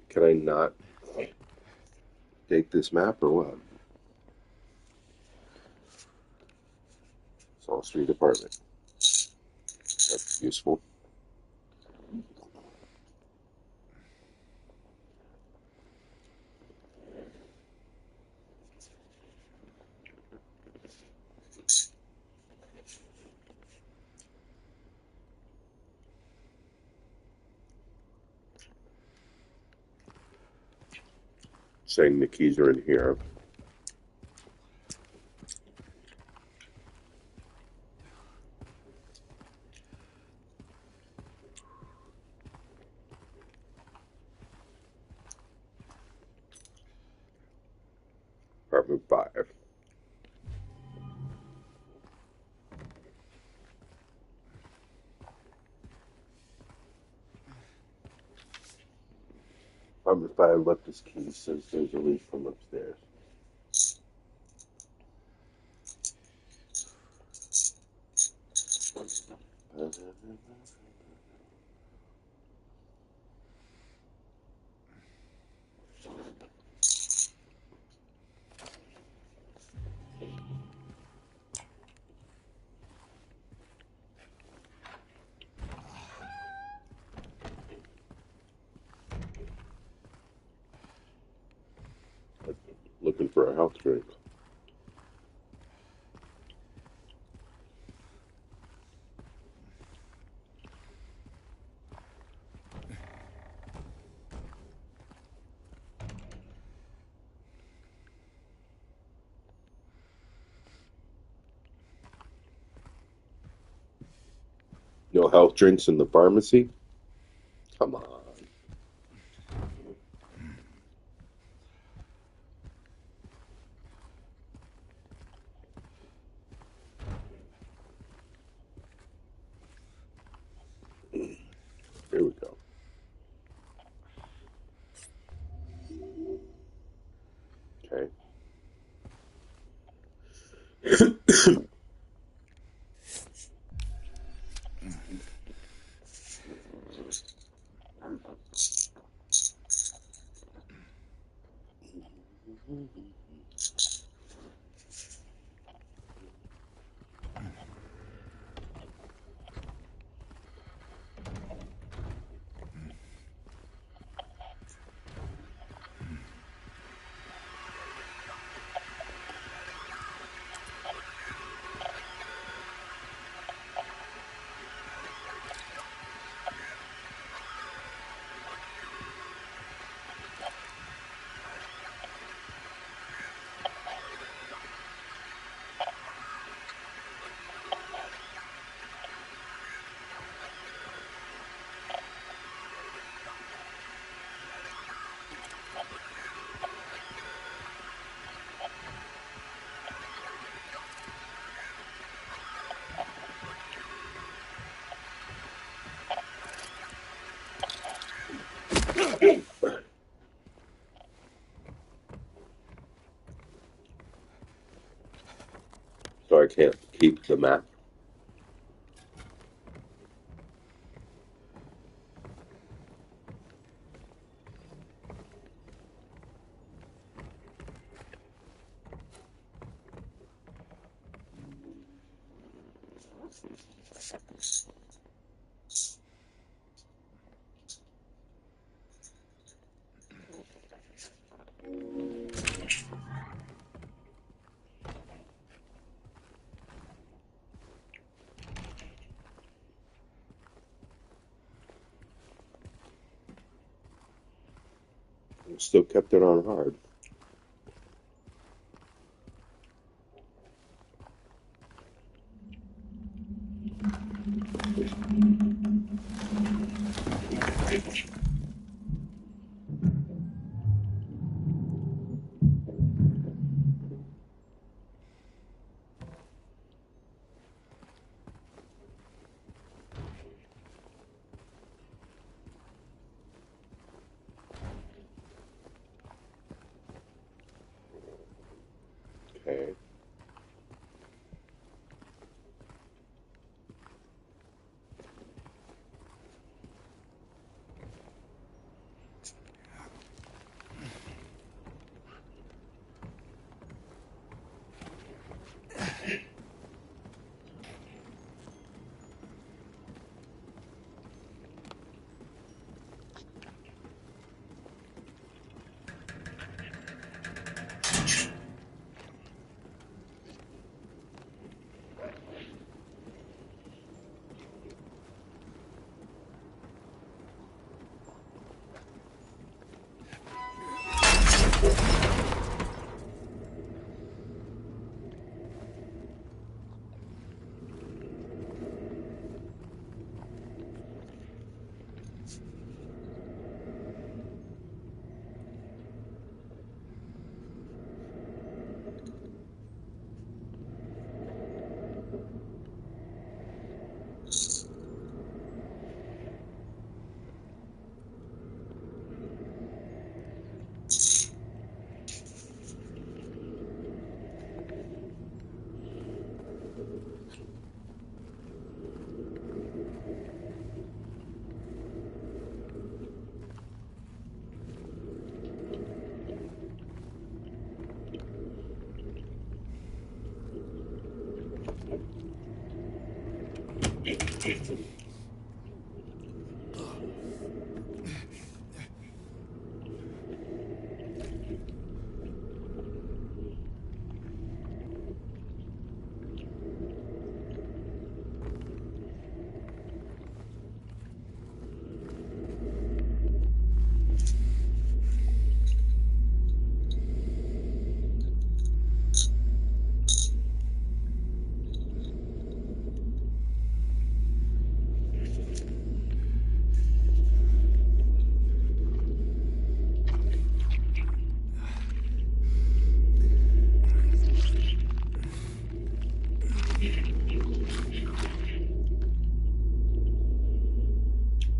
Can I not take this map or what? Saul Street apartment. That's useful. Saying the keys are in here. Apartment 5. Apartment 5 left his keys, says there's a leak from upstairs. Looking for a health drink. No health drinks in the pharmacy? Come on. Here we go. Okay. can't keep the map. Still kept it on hard. Okay.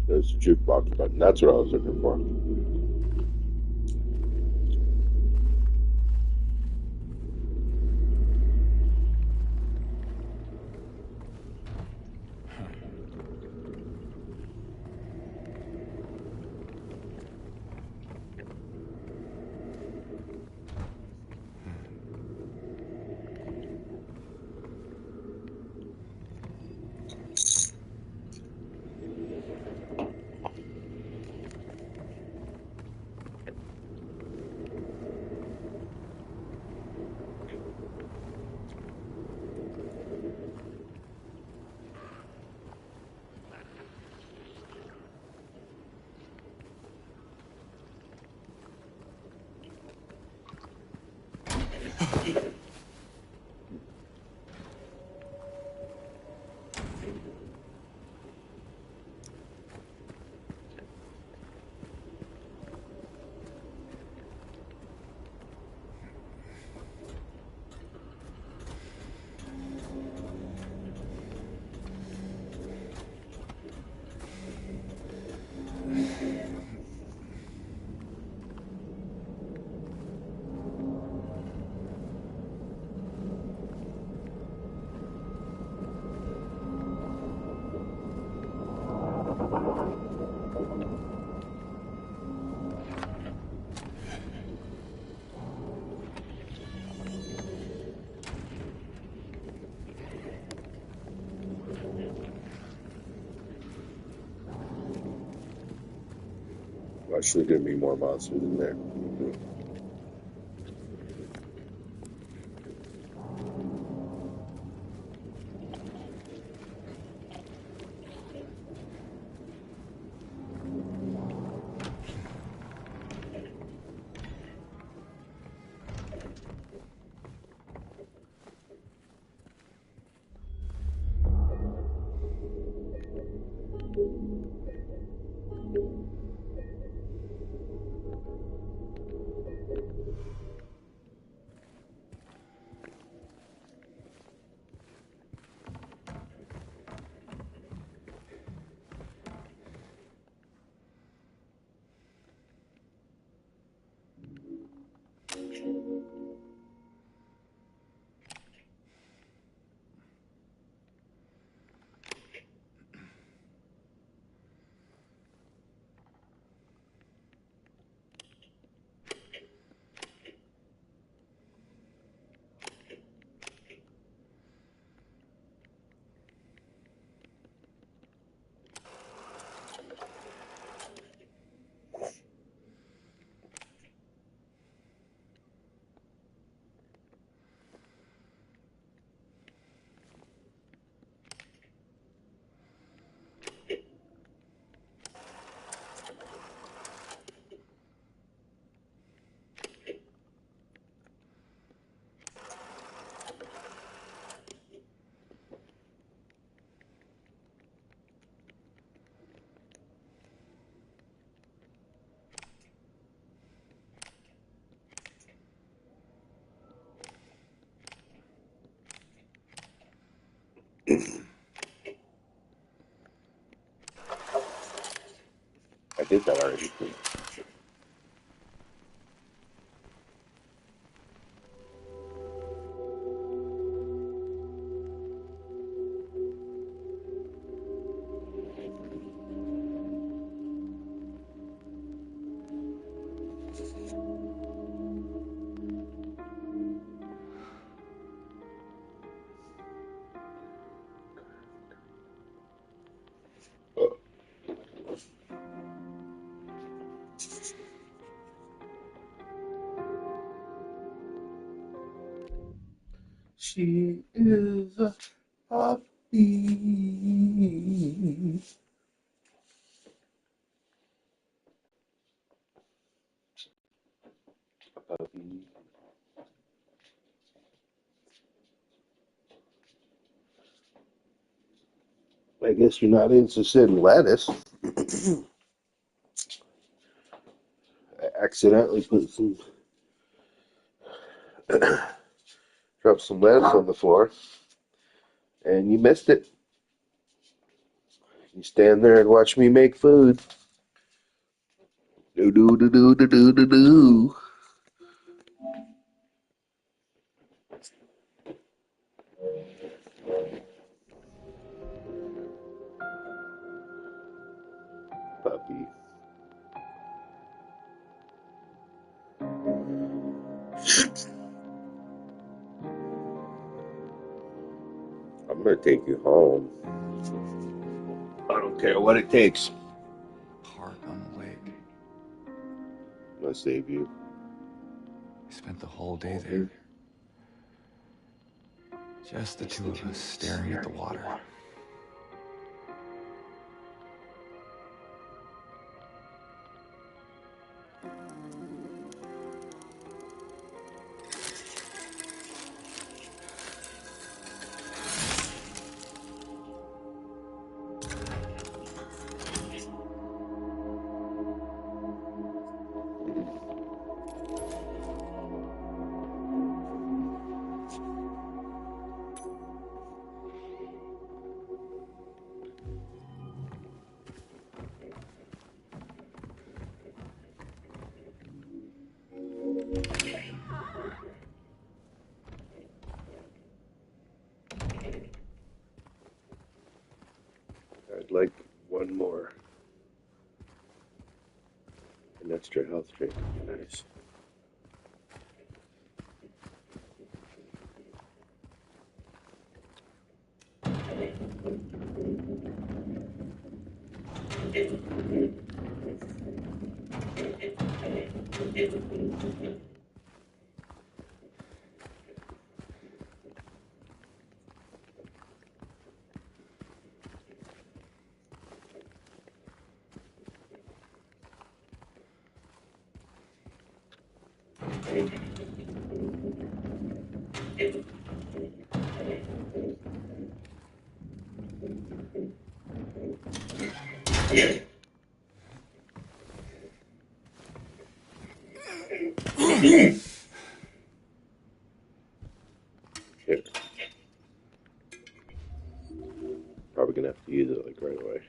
There's the jukebox button. That's what I was looking for. Actually, gonna be more monsters in there. I did that already. She is a puppy. A puppy. I guess you're not interested in lettuce. I accidentally put some, dropped some lettuce on the floor, and you missed it. You stand there and watch me make food. Do do do do do do do do. Puppy. I'm gonna take you home. I don't care what it takes. Park on the lake. I'm gonna save you. We spent the whole day there. Just the two of us staring at the water. I'd like One more. An extra health drink would be nice. Here. Probably gonna have to use it like right away.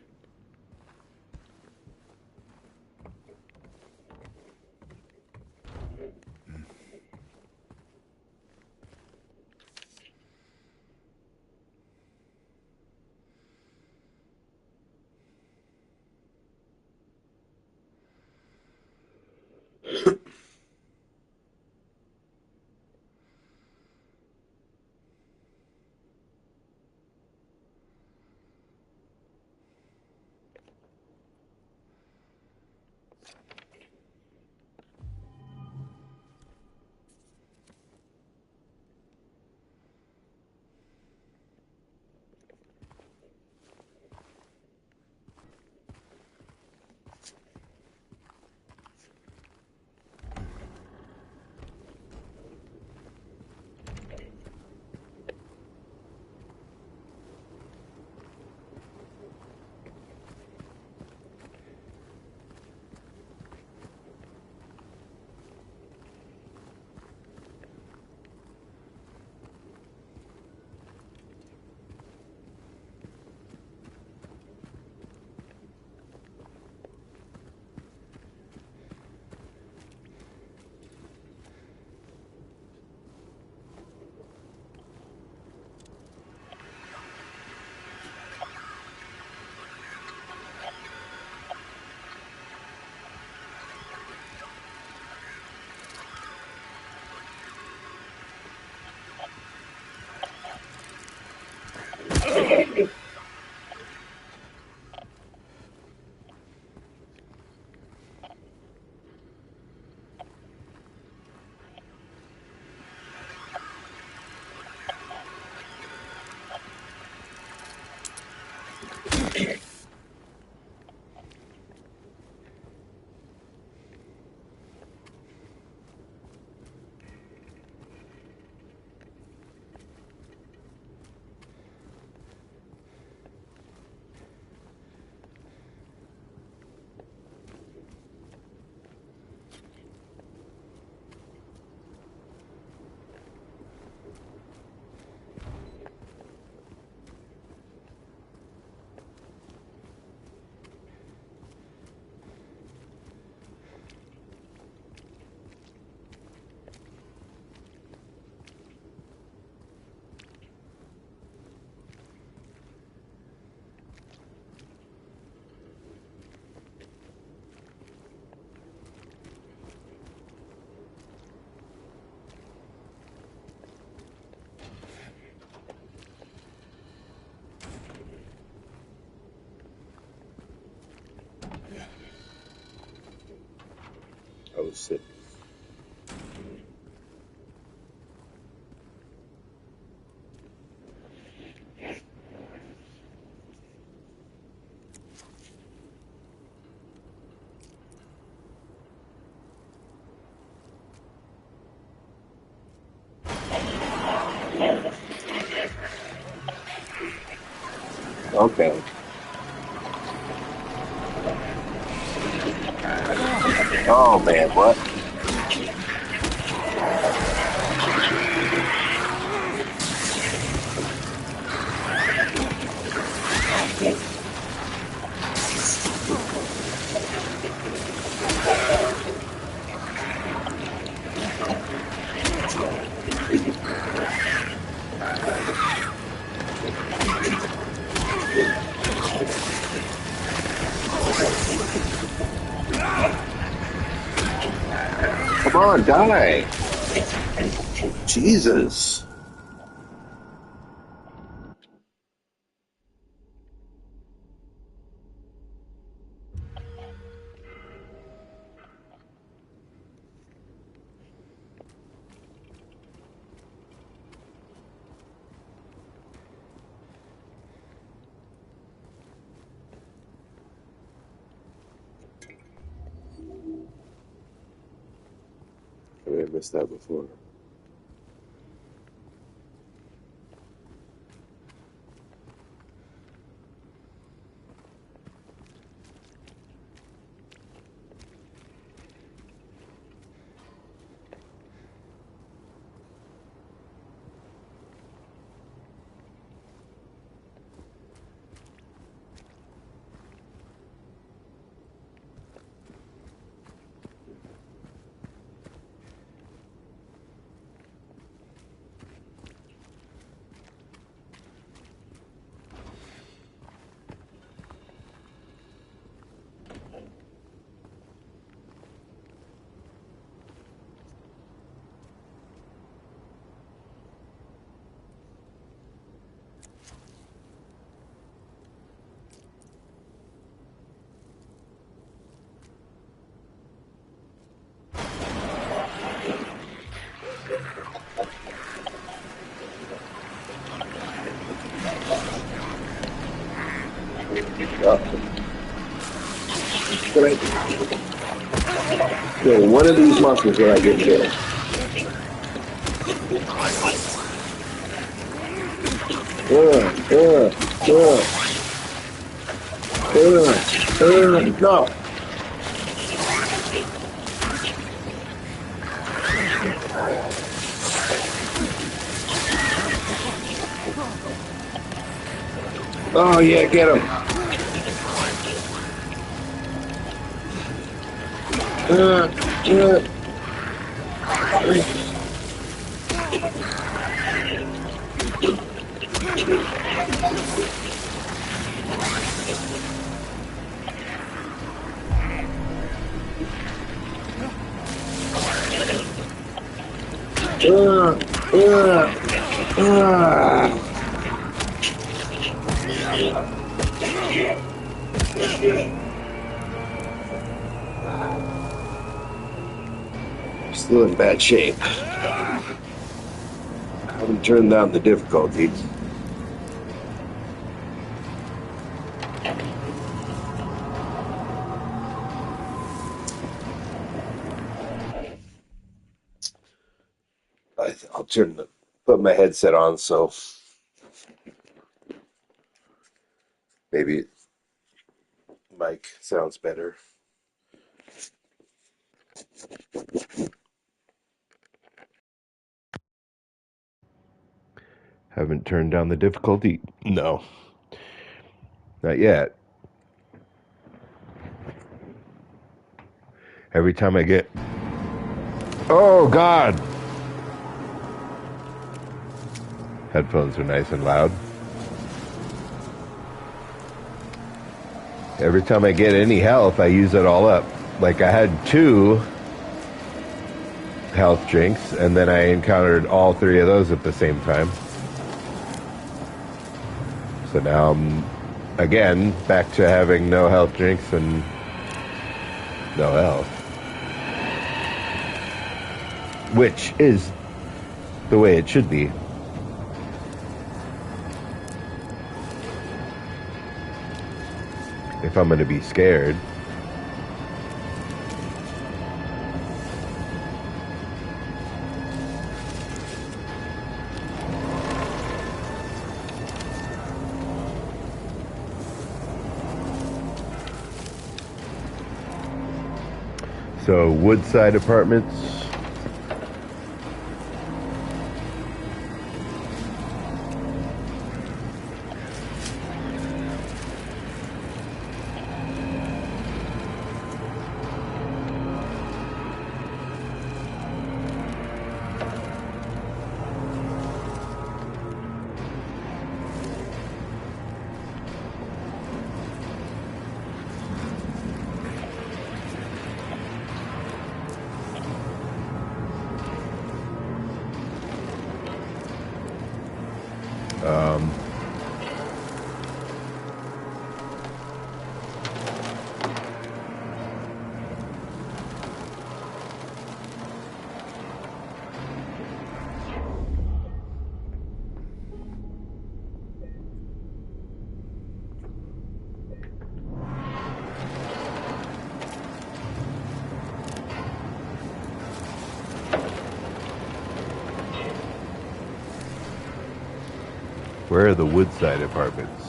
I was sick. Okay. Oh man, what? Come on, die. Jesus. I may have missed that before. Okay, one of these monsters will I get killed. No. Oh yeah, get him. Still in bad shape. I haven't turned down the difficulty. I'll put my headset on so maybe mic sounds better. Haven't turned down the difficulty? No. Not yet. Every time I get... Oh, God! Headphones are nice and loud. Every time I get any health, I use it all up. Like I had 2 health drinks, and then I encountered all 3 of those at the same time. So now I'm, again, back to having no health drinks and no health. Which is the way it should be. If I'm going to be scared. So, Woodside Apartments. Where are the Woodside Apartments?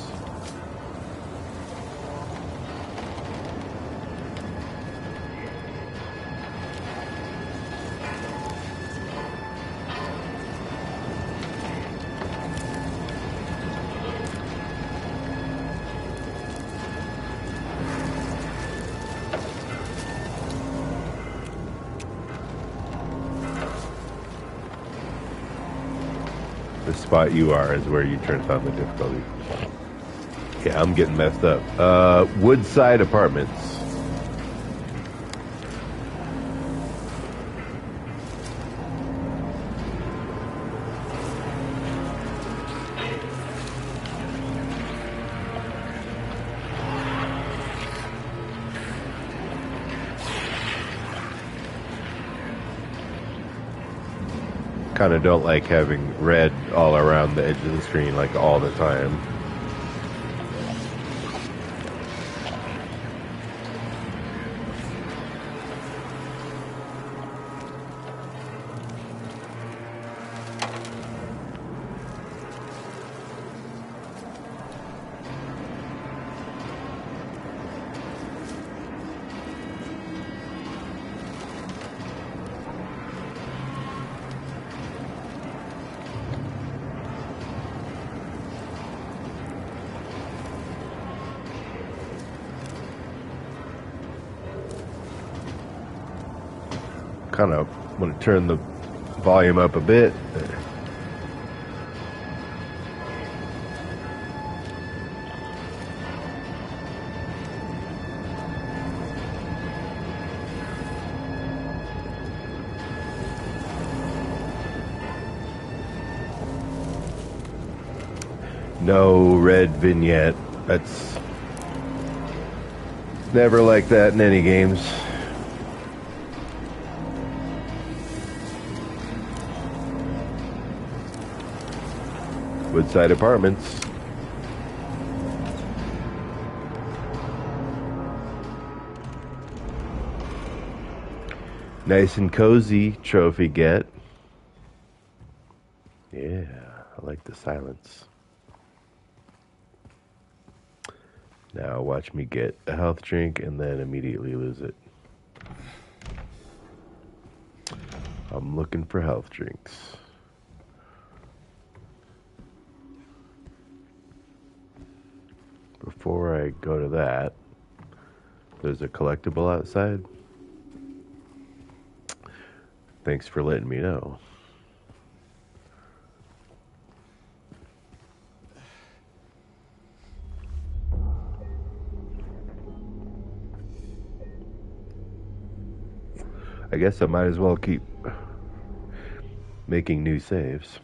The spot you are is where you turn on the difficulty. Yeah, I'm getting messed up. Woodside Apartments. Kind of don't like having red all around the edge of the screen like all the time. Kind of want to turn the volume up a bit. No red vignette. That's never like that in any games. Woodside Apartments. Nice and cozy trophy get. Yeah, I like the silence. Now watch me get a health drink and then immediately lose it. I'm looking for health drinks. Before I go to that, there's a collectible outside. Thanks for letting me know. I guess I might as well keep making new saves.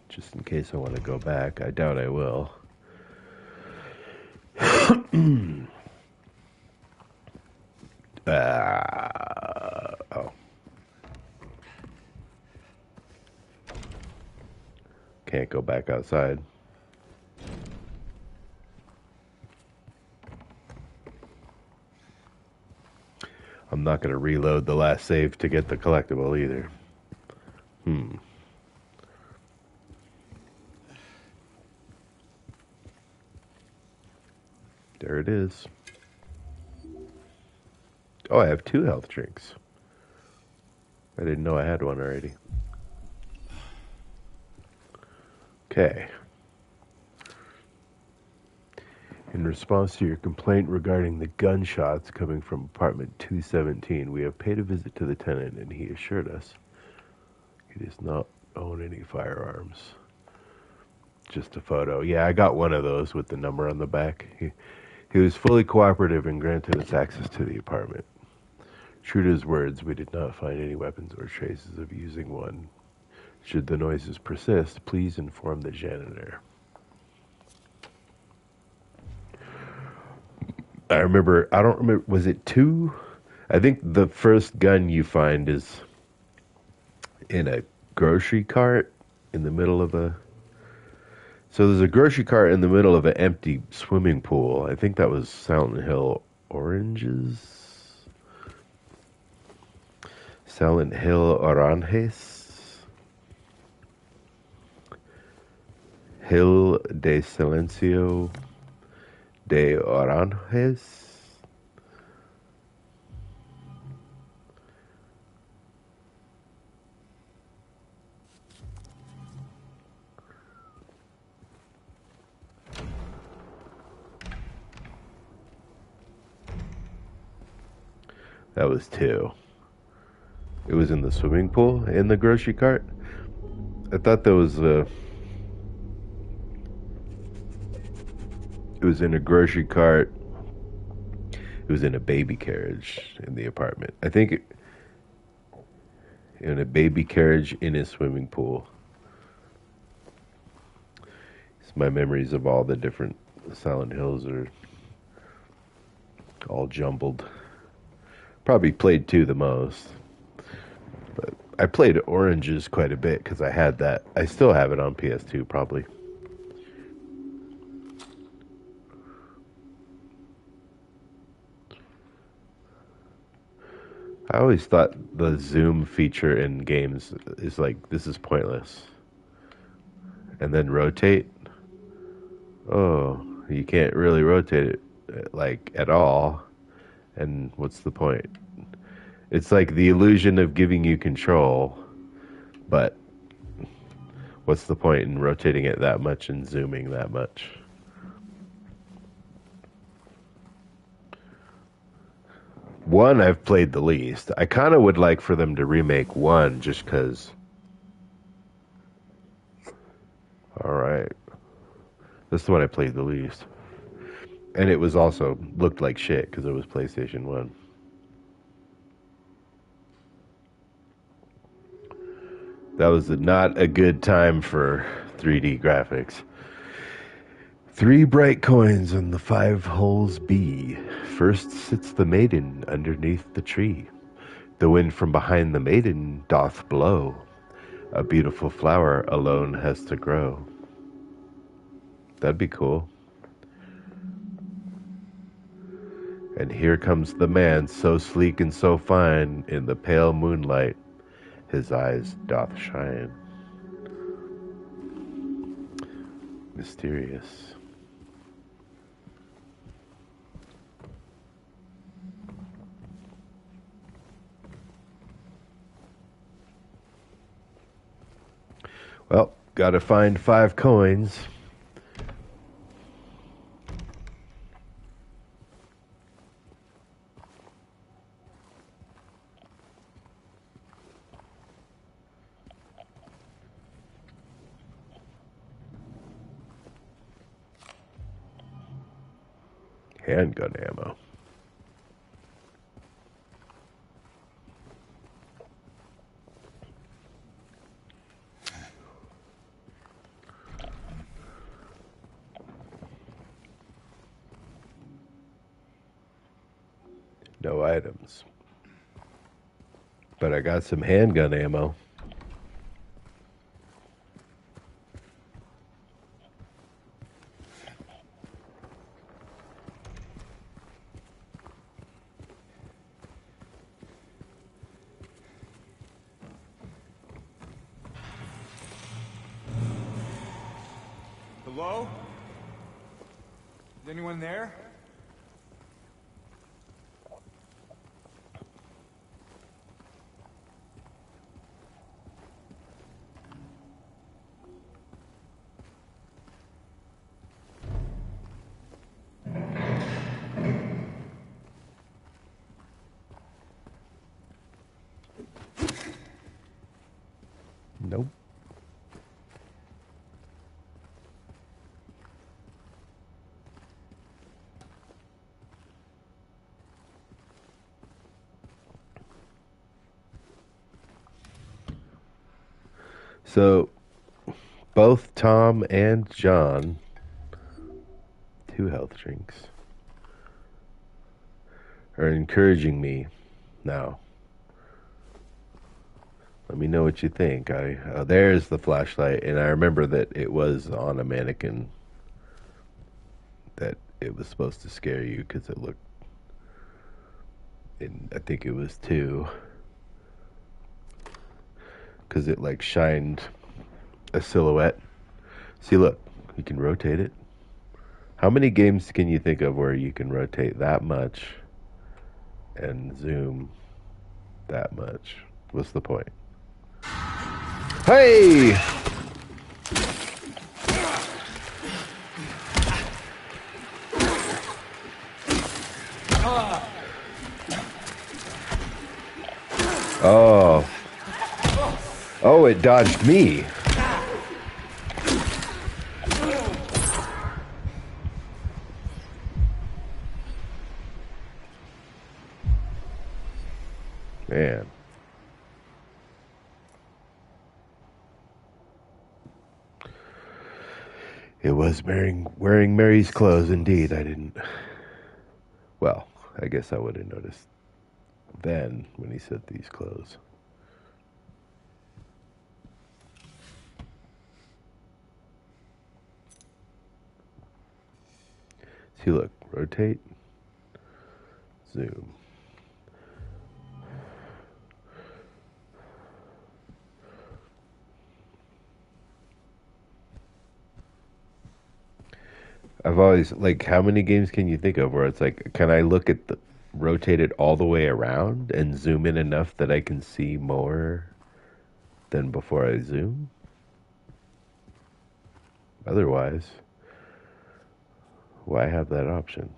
Just in case I want to go back. I doubt I will. Oh. Can't go back outside. I'm not going to reload the last save to get the collectible either. There it is. Oh, I have 2 health drinks. I didn't know I had one already. Okay. In response to your complaint regarding the gunshots coming from apartment 217, we have paid a visit to the tenant and he assured us he does not own any firearms. Just a photo. Yeah, I got one of those with the number on the back. He was fully cooperative and granted us access to the apartment. True to his words, we did not find any weapons or traces of using one. Should the noises persist, please inform the janitor. I don't remember, was it 2? I think the first gun you find is in a grocery cart in the middle of a... So there's a grocery cart in the middle of an empty swimming pool. I think that was Silent Hill Oranges? Silent Hill Oranges? Hill de Silencio de Oranjes. That was 2. It was in the swimming pool in the grocery cart. I thought that was it was in a grocery cart. It was in a baby carriage in the apartment. I think in a baby carriage in a swimming pool. It's my memories of all the different Silent Hills are all jumbled. Probably played 2 the most. But I played Oranges quite a bit because I had that. I still have it on PS2 probably. I always thought the zoom feature in games is like, this is pointless. And then rotate. Oh, you can't really rotate it like at all. And what's the point? It's like the illusion of giving you control, but what's the point in rotating it that much and zooming that much? One I've played the least. I kind of would like for them to remake 1 just because. Alright. This is the one I played the least. And it was also looked like shit because it was PlayStation 1. That was not a good time for 3D graphics. 3 bright coins on the 5 holes be. First sits the maiden underneath the tree. The wind from behind the maiden doth blow. A beautiful flower alone has to grow. That'd be cool. And here comes the man, so sleek and so fine, in the pale moonlight his eyes doth shine. Mysterious. Well, gotta find 5 coins. Handgun ammo. No items. But I got some handgun ammo. Hello? Is anyone there? Nope. So, both Tom and John, 2 health drinks, are encouraging me now. Let me know what you think. There's the flashlight, and I remember that it was on a mannequin. That it was supposed to scare you because it looked. And I think it was 2. Because it like shined a silhouette. See, look, You can rotate it. How many games can you think of where you can rotate that much and zoom that much? What's the point? Hey! Oh. Oh, it dodged me. Man. It was wearing Mary's clothes, indeed. I didn't... Well, I guess I would have noticed then when he said these clothes. See, look. Rotate. Zoom. I've always, like, how many games can you think of where it's like, can I look at rotate it all the way around and zoom in enough that I can see more than before I zoom? Otherwise, why have that option?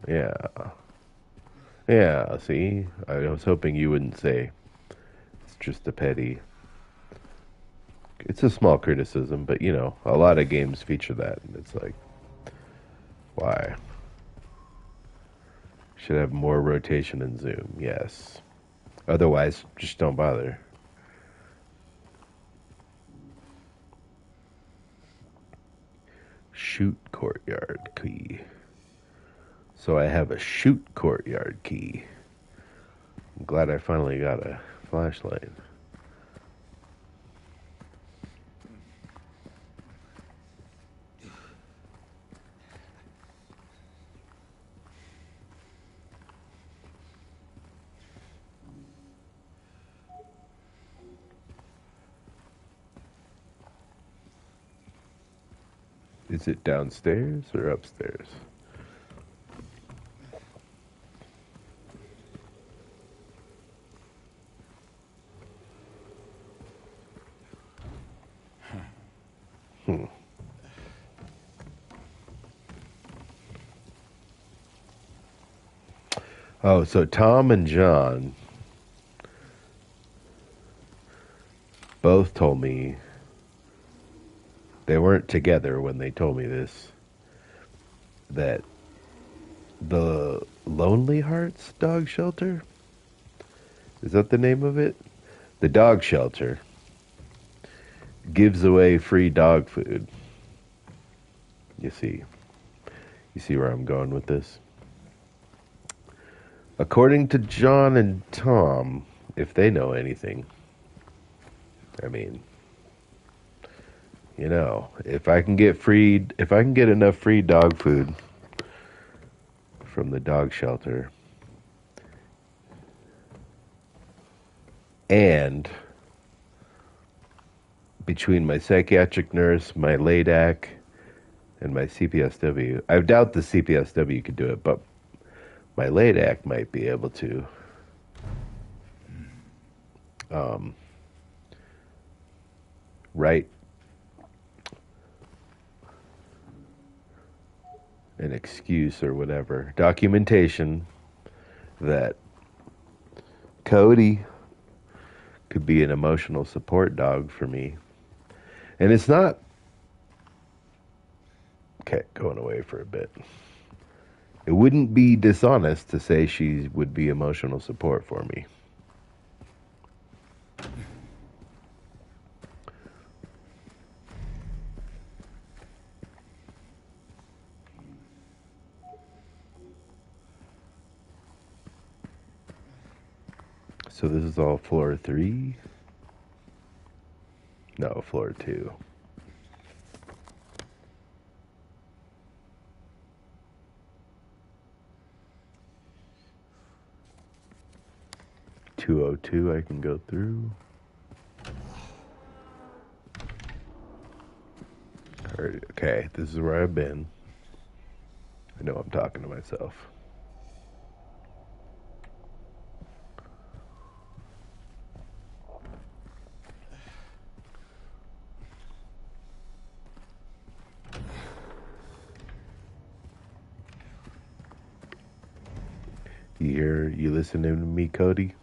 Yeah. Yeah, see? I was hoping you wouldn't say it's just a petty... It's a small criticism, but, you know, a lot of games feature that, and it's like, why? Should have more rotation and zoom, yes. Otherwise, just don't bother. Shoot courtyard key. So I have a shoot courtyard key. I'm glad I finally got a flashlight. Is it downstairs or upstairs? Oh, so Tom and John both told me they weren't together when they told me this, that the Lonely Hearts dog shelter, is that the name of it? The dog shelter gives away free dog food. You see where I'm going with this? According to John and Tom, if they know anything, I mean, you know, if I can get enough free dog food from the dog shelter, and between my psychiatric nurse, my LADAC, and my CPSW, I doubt the CPSW could do it, but my LADAC might be able to. Write an excuse or whatever, documentation that Cody could be an emotional support dog for me. And it's not... Okay, going away for a bit. It wouldn't be dishonest to say she would be emotional support for me. So this is all floor 3? No, floor 2. 202 I can go through. Okay, this is where I've been. I know I'm talking to myself. You listening to me, Cody?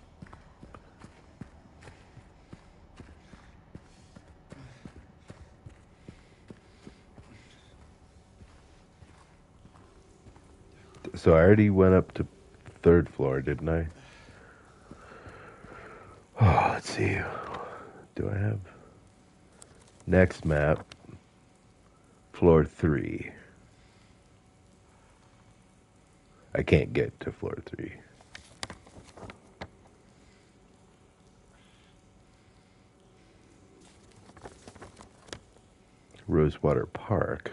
So I already went up to third floor, didn't I? Oh, let's see. Do I have next map? Floor 3. I can't get to floor 3. Rosewater Park.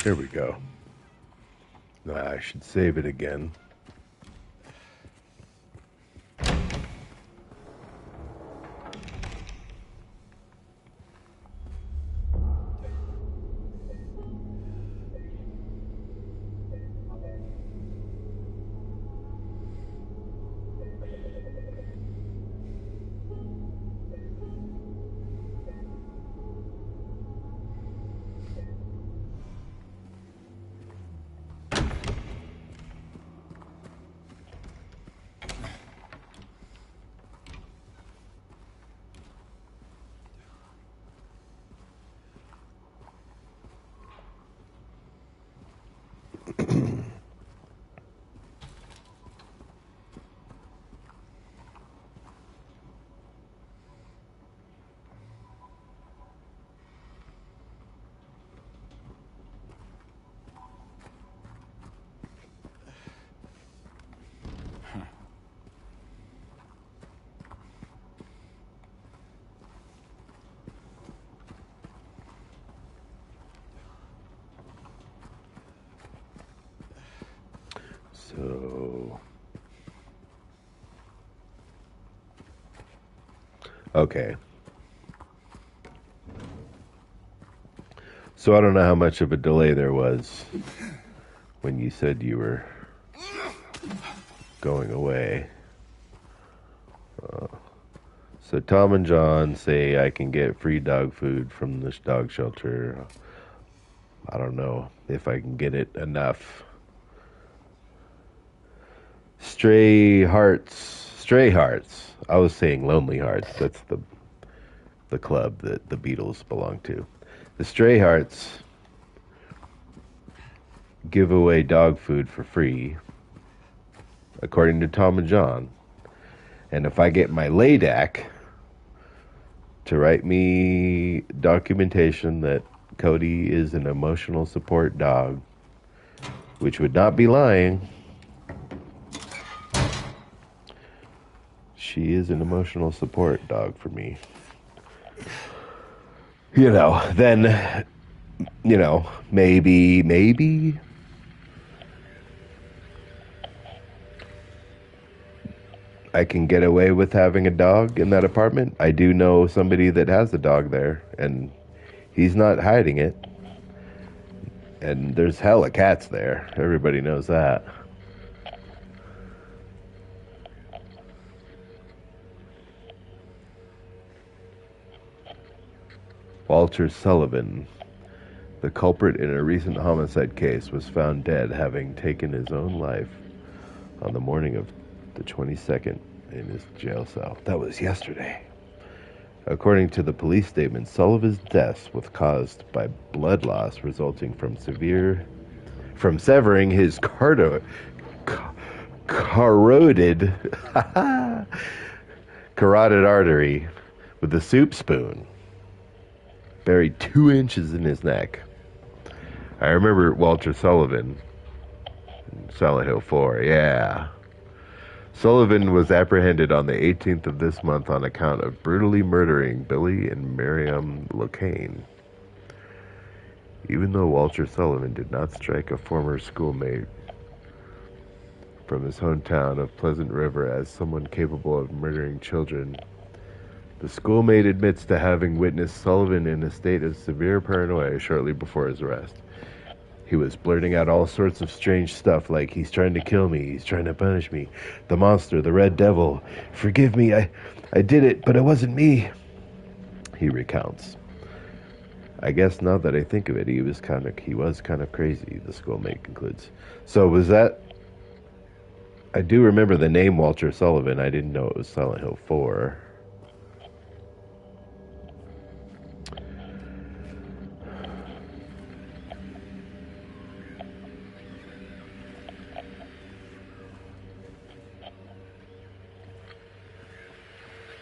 Here we go. I should save it again. So, okay. So I don't know how much of a delay there was when you said you were going away. So Tom and John say I can get free dog food from this dog shelter. I don't know if I can get it enough. Stray Hearts. I was saying Lonely Hearts. That's the club that the Beatles belong to. The Stray Hearts give away dog food for free, according to Tom and John. And if I get my LADAC to write me documentation that Cody is an emotional support dog, which would not be lying, she is an emotional support dog for me. Then, maybe I can get away with having a dog in that apartment. I do know somebody that has a dog there, and he's not hiding it. And there's hella cats there. Everybody knows that. Walter Sullivan, the culprit in a recent homicide case, was found dead, having taken his own life on the morning of the 22nd in his jail cell. That was yesterday. According to the police statement, Sullivan's death was caused by blood loss resulting from severing his carotid artery with a soup spoon. buried 2 inches in his neck. I remember Walter Sullivan, Silent Hill 4, yeah. Sullivan was apprehended on the 18th of this month on account of brutally murdering Billy and Miriam Locane. Even though Walter Sullivan did not strike a former schoolmate from his hometown of Pleasant River as someone capable of murdering children, the schoolmate admits to having witnessed Sullivan in a state of severe paranoia shortly before his arrest. He was blurting out all sorts of strange stuff like, he's trying to kill me, he's trying to punish me, the monster, the red devil, forgive me, I did it, but it wasn't me, he recounts. I guess now that I think of it, he was kind of crazy, the schoolmate concludes. So was that... I do remember the name Walter Sullivan. I didn't know it was Silent Hill 4.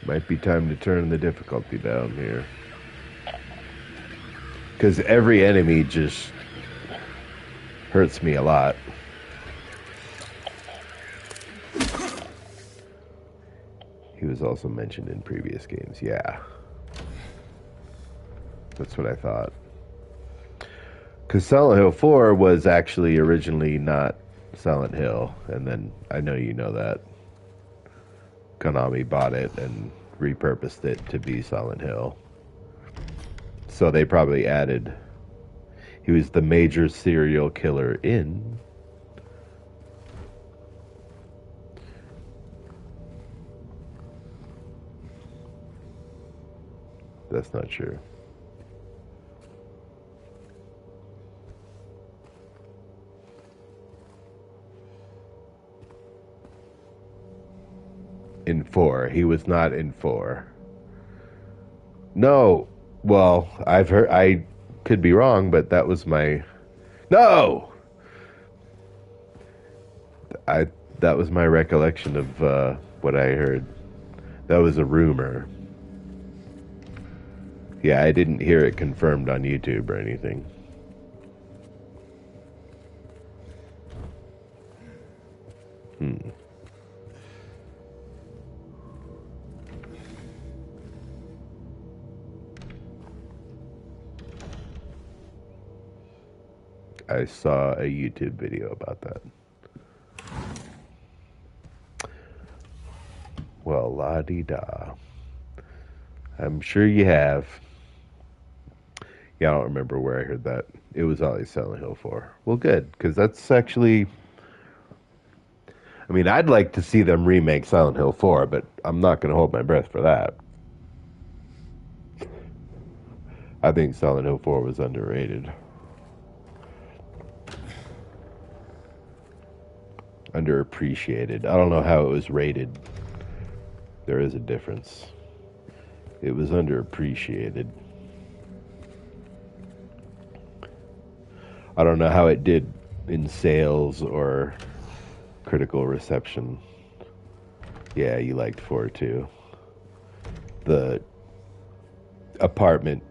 Might be time to turn the difficulty down here. Because every enemy just hurts me a lot. He was also mentioned in previous games, yeah. That's what I thought. Because Silent Hill 4 was actually originally not Silent Hill, and then, I know you know that, Konami bought it and repurposed it to be Silent Hill. So they probably added, he was the major serial killer in... That's not true. In 4. He was not in 4. No. Well, I've heard... I could be wrong, but that was my... No! That was my recollection of what I heard. That was a rumor. Yeah, I didn't hear it confirmed on YouTube or anything. I saw a YouTube video about that. Well, la-di-da. I'm sure you have. Yeah, I don't remember where I heard that. It was always Silent Hill 4. Well, good, because that's actually... I mean, I'd like to see them remake Silent Hill 4, but I'm not going to hold my breath for that. I think Silent Hill 4 was underrated. Underappreciated. I don't know how it was rated. There is a difference. It was underappreciated. I don't know how it did in sales or critical reception. Yeah, you liked 4 too. The apartment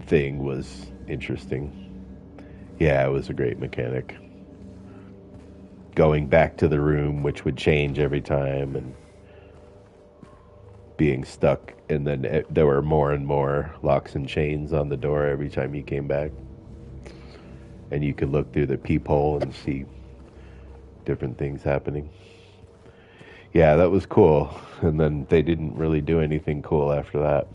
thing was interesting. Yeah, it was a great mechanic. Going back to the room, which would change every time, and being stuck, and then there were more and more locks and chains on the door every time you came back. And you could look through the peephole and see different things happening. Yeah, that was cool. And then they didn't really do anything cool after that.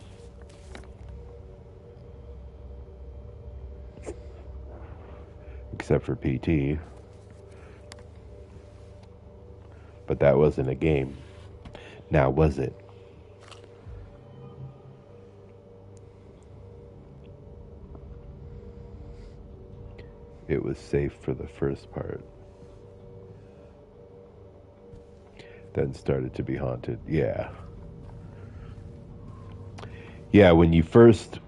Except for PT. But that wasn't a game. Now, was it? It was safe for the first part. Then started to be haunted. Yeah. Yeah, when you first...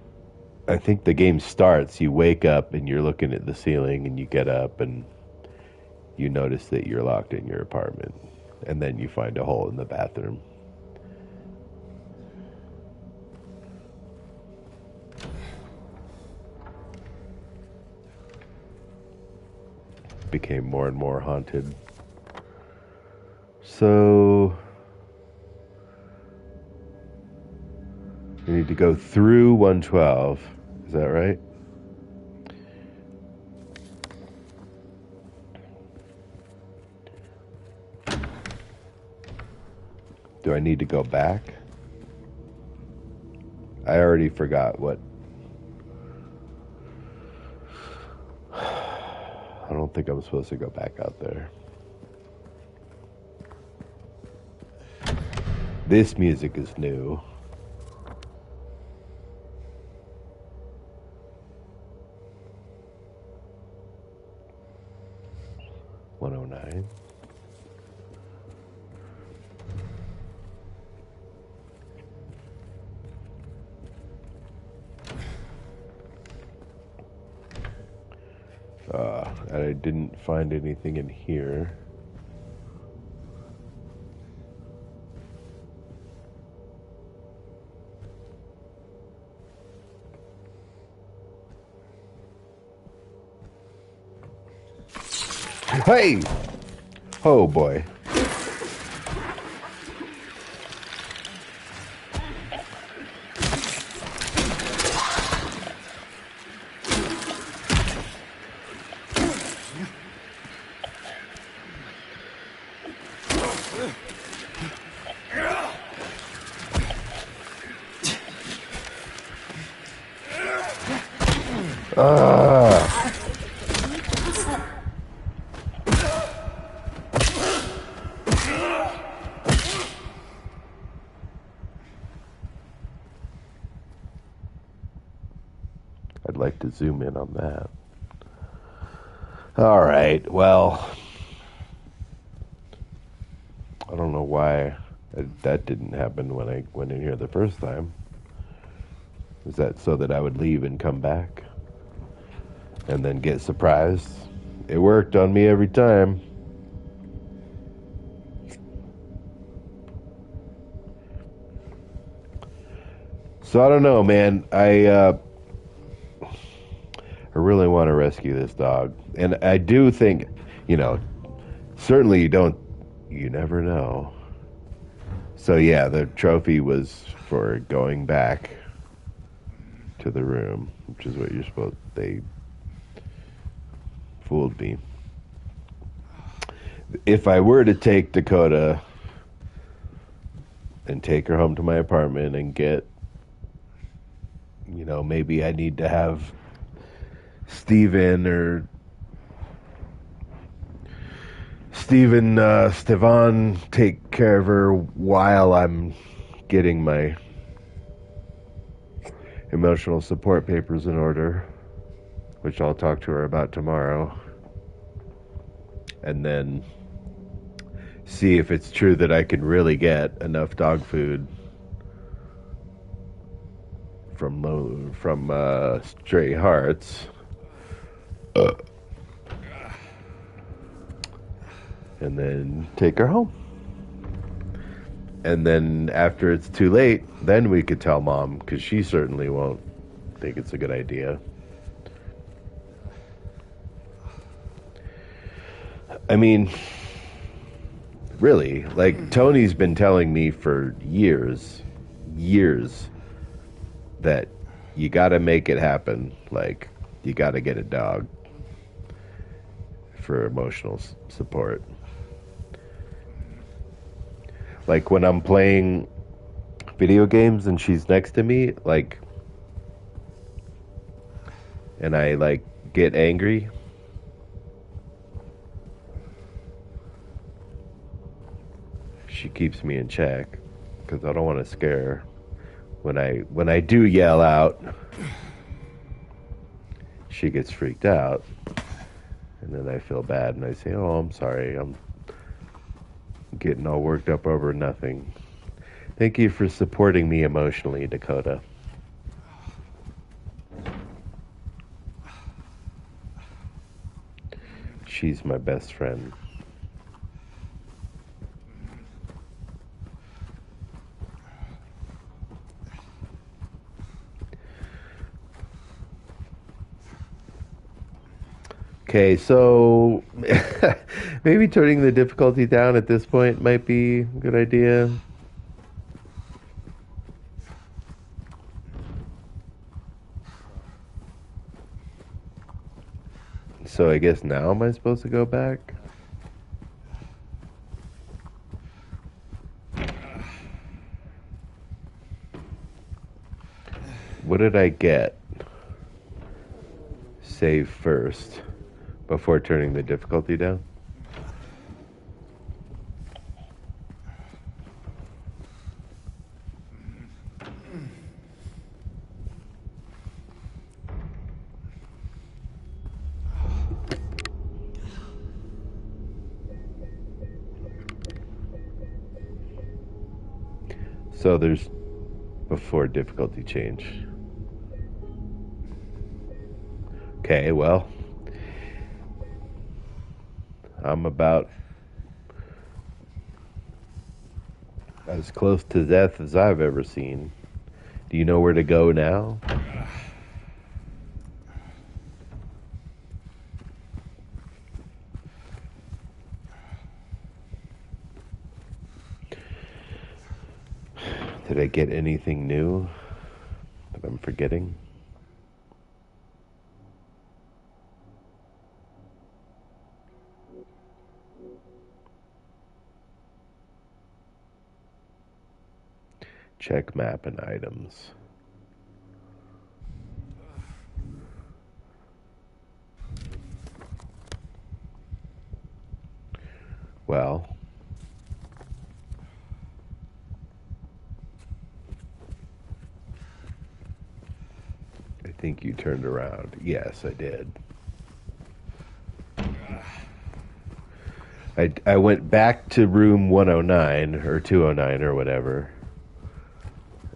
I think the game starts, you wake up and you're looking at the ceiling, and you get up and you notice that you're locked in your apartment. And then you find a hole in the bathroom. became more and more haunted. So we need to go through 112. Is that right? Do I need to go back? I already forgot what. I don't think I'm supposed to go back out there. This music is new. $109. I didn't find anything in here. Hey! Oh boy. I'd like to zoom in on that. All right, well, I don't know why that didn't happen when I went in here the first time. Is that so that I would leave and come back and then get surprised? It worked on me every time. So I don't know, man. I really want to rescue this dog. And I do think, certainly you never know. So yeah, the trophy was for going back to the room, which is what you're supposed, they fooled me. If I were to take Dakota and take her home to my apartment and get, maybe I need to have Steven Stevan take care of her while I'm getting my emotional support papers in order, which I'll talk to her about tomorrow, and then see if it's true that I can really get enough dog food from Stray Hearts. And then take her home. And then after it's too late, then we could tell Mom, because she certainly won't think it's a good idea. I mean, really, like, Tony's been telling me for years, that you gotta make it happen. Like, you gotta get a dog for emotional support. Like, when I'm playing video games and she's next to me, like, and I, like, get angry, she keeps me in check, because I don't want to scare her. When I do yell out, she gets freaked out, and then I feel bad, and I say, "Oh, I'm sorry, I'm getting all worked up over nothing. Thank you for supporting me emotionally, Dakota." She's my best friend. Okay, so maybe turning the difficulty down at this point might be a good idea. So I guess now am I supposed to go back? What did I get? Save first before turning the difficulty down? So there's before difficulty change. Okay, well, I'm about as close to death as I've ever seen. Do you know where to go now? Did I get anything new that I'm forgetting? Check map and items. Well, I think you turned around. Yes, I did. I went back to room 109 or 209 or whatever,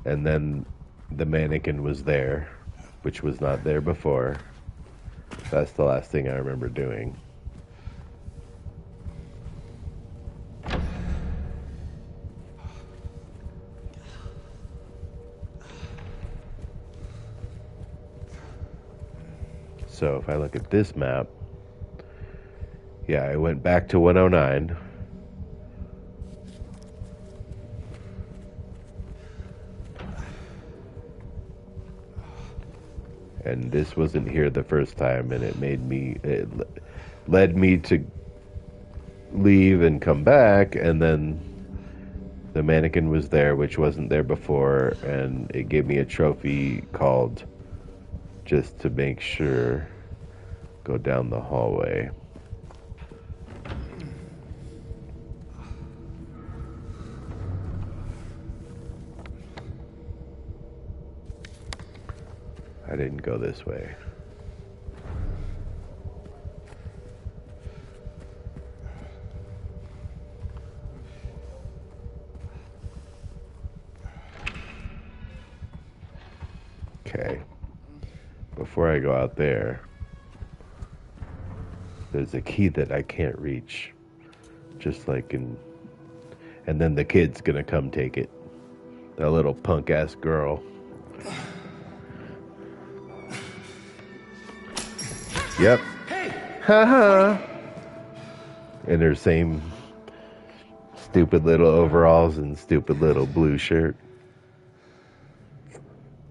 and then the mannequin was there, which was not there before. That's the last thing I remember doing. So if I look at this map, yeah, I went back to 109. And this wasn't here the first time, and it led me to leave and come back, and then the mannequin was there, which wasn't there before, and it gave me a trophy called just to make sure, go down the hallway. I didn't go this way. Okay. Before I go out there, there's a key that I can't reach. Just like in... And then the kid's gonna come take it. That little punk ass girl. Yep. Haha. In her same stupid little overalls and stupid little blue shirt.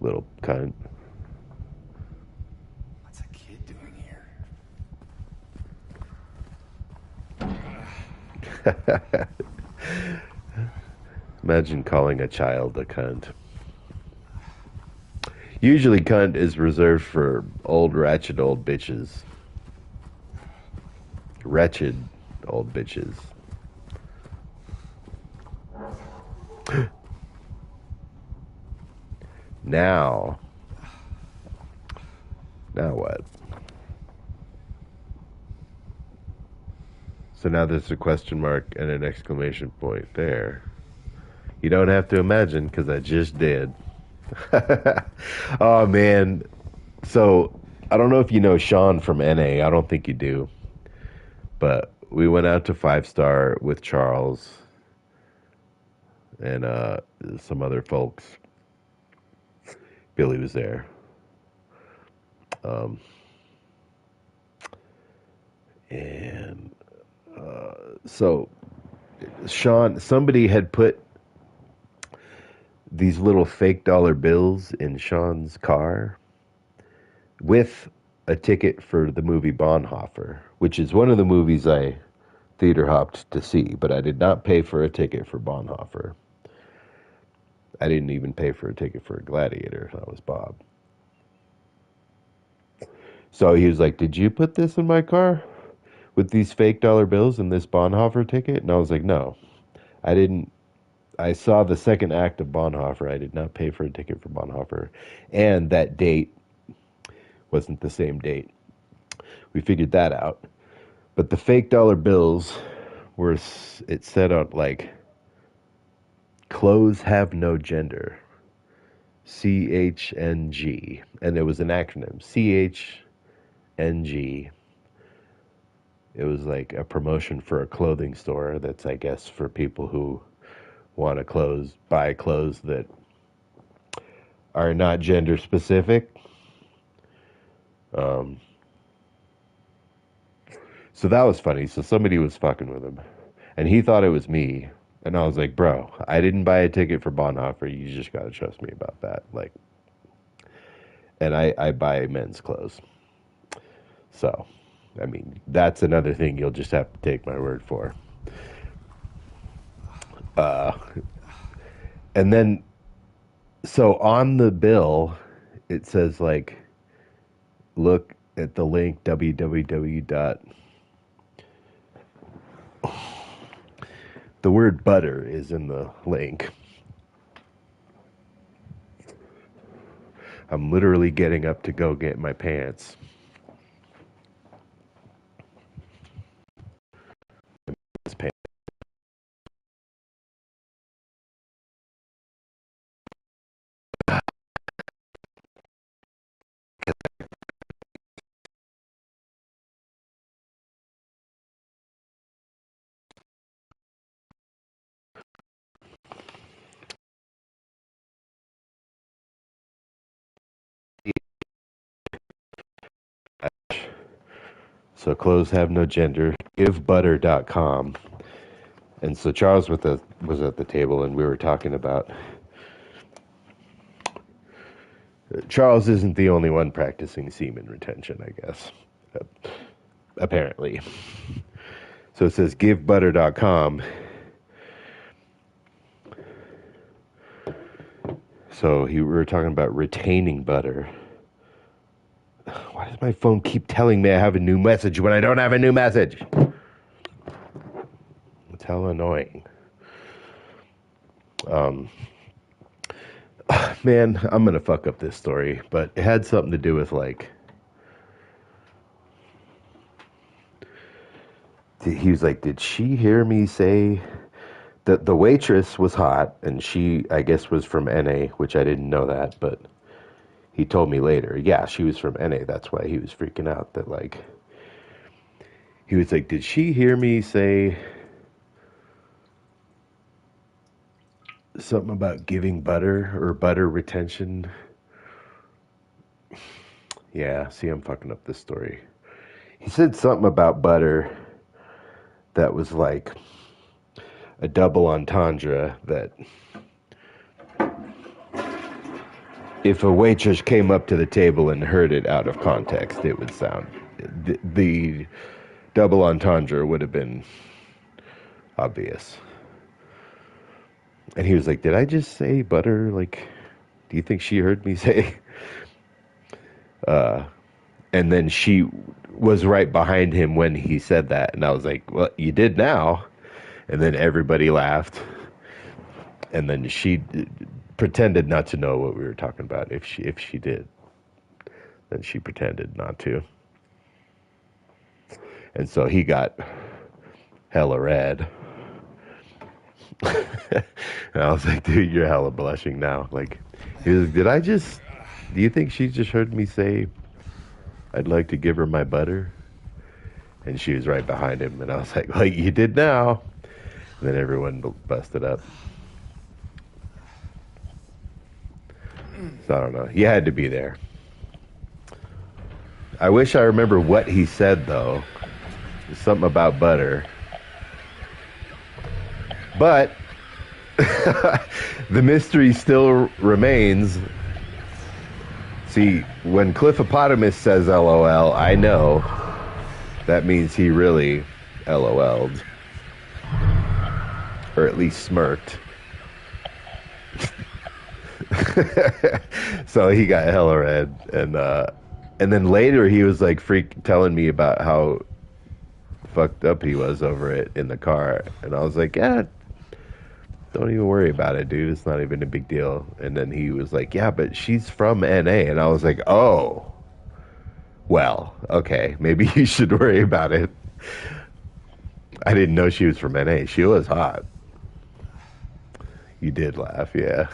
Little cunt. What's a kid doing here? Imagine calling a child a cunt. Usually cunt is reserved for old ratchet old bitches. Wretched old bitches. Now what? So now there's a question mark and an exclamation point there. You don't have to imagine, because I just did. Oh man. So I don't know if you know Sean from NA. I don't think you do. But we went out to 5 Star with Charles and some other folks. Billy was there. And so Sean, somebody had put these little fake dollar bills in Sean's car with a ticket for the movie Bonhoeffer, which is one of the movies I theater hopped to see, but I did not pay for a ticket for Bonhoeffer. I didn't even pay for a ticket for Gladiator. That was Bob. So he was like, "Did you put this in my car with these fake dollar bills and this Bonhoeffer ticket?" And I was like, "No, I didn't. I saw the second act of Bonhoeffer. I did not pay for a ticket for Bonhoeffer. And that date wasn't the same date. We figured that out. But the fake dollar bills were, it said on like, clothes have no gender. CHNG. And it was an acronym. CHNG. It was like a promotion for a clothing store that's, I guess, for people who want to buy clothes that are not gender specific. So that was funny. So somebody was fucking with him, and he thought it was me. And I was like, "Bro, I didn't buy a ticket for Bonhoeffer. You just gotta trust me about that." Like, and I buy men's clothes, so I mean that's another thing you'll just have to take my word for. And then, so on the bill, it says like, look at the link www. The word butter is in the link. I'm literally getting up to go get my pants. So clothes have no gender. GiveButter.com. And so Charles was at the table, and we were talking about. Charles isn't the only one practicing semen retention, I guess. Apparently. So it says GiveButter.com. So we were talking about retaining butter. Why does my phone keep telling me I have a new message when I don't have a new message? It's hella annoying. Man, I'm gonna fuck up this story, but it had something to do with like, he was like, did she hear me say that the waitress was hot, and she, I guess, was from NA, which I didn't know that, but he told me later, yeah, she was from NA. That's why he was freaking out. That like, he was like, did she hear me say something about giving butter or butter retention? Yeah, see, I'm fucking up this story. He said something about butter that was like a double entendre, that if a waitress came up to the table and heard it out of context, it would sound, the double entendre would have been obvious. And he was like, did I just say butter? Like, do you think she heard me say? And then she was right behind him when he said that. And I was like, well, you did now. And then everybody laughed. And then she pretended not to know what we were talking about. If she did, then she pretended not to. And so he got hella red. And I was like, dude, you're hella blushing now. Like, he was like, do you think she just heard me say I'd like to give her my butter? And she was right behind him. And I was like, well, you did now. And then everyone busted up. So I don't know. You had to be there. I wish I remember what he said, though. something about butter. But the mystery still remains. See, when Cliffopotamus says LOL, I know that means he really LOL'd. Or at least smirked. So he got hella red. And then later he was like telling me about how fucked up he was over it in the car. And I was like, yeah, don't even worry about it, dude. It's not even a big deal. And then he was like, yeah, but she's from NA. And I was like, oh, well, okay, maybe you should worry about it. I didn't know she was from NA. She was hot. You did laugh, yeah.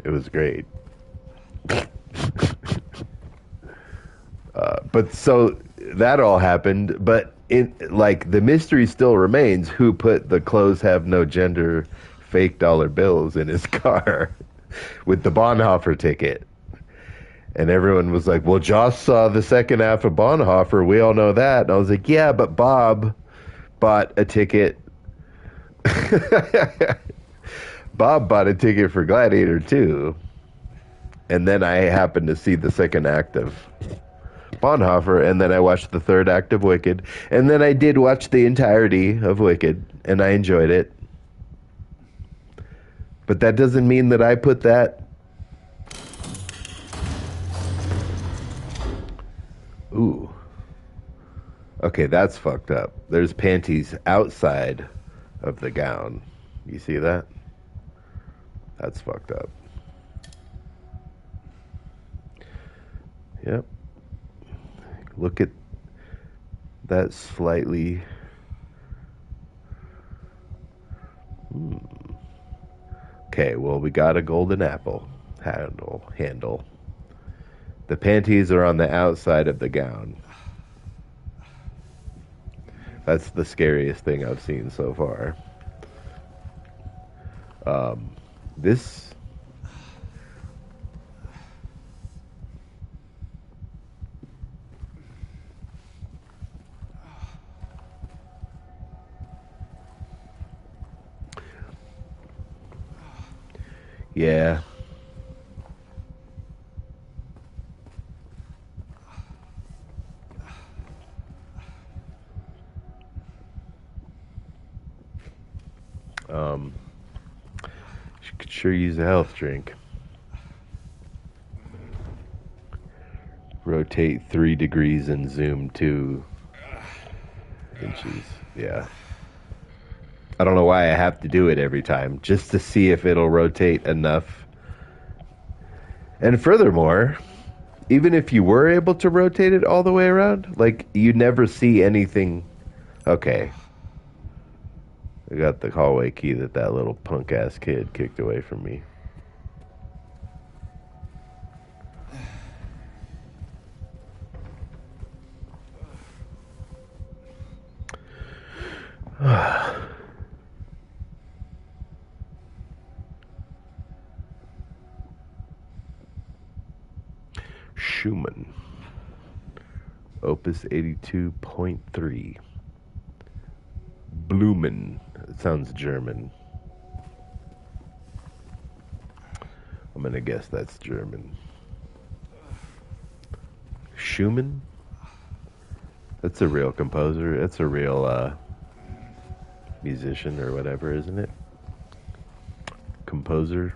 It was great. But so that all happened, but the mystery still remains who put the clothes have no gender fake dollar bills in his car with the Bonhoeffer ticket. And everyone was like, well, Joss saw the second half of Bonhoeffer. We all know that. And I was like, yeah, but Bob bought a ticket. Bob bought a ticket for Gladiator 2. And then I happened to see the second act of Bonhoeffer. And then I watched the third act of Wicked. And then I did watch the entirety of Wicked. And I enjoyed it. But that doesn't mean that I put that... Ooh. Okay, that's fucked up. There's panties outside of the gown. You see that? That's fucked up. Yep. Look at that slightly... Okay, well, we got a golden apple handle. The panties are on the outside of the gown. That's the scariest thing I've seen so far. This... Yeah. She could sure use a health drink. Rotate 3 degrees and zoom 2 inches. Yeah. I don't know why I have to do it every time, just to see if it'll rotate enough. And furthermore, even if you were able to rotate it all the way around, like, you never see anything. Okay. I got the hallway key that little punk-ass kid kicked away from me. Schumann. Opus 82.3. Blumen. It sounds German. I'm gonna guess that's German. Schumann? That's a real composer. That's a real musician or whatever, isn't it? Composer.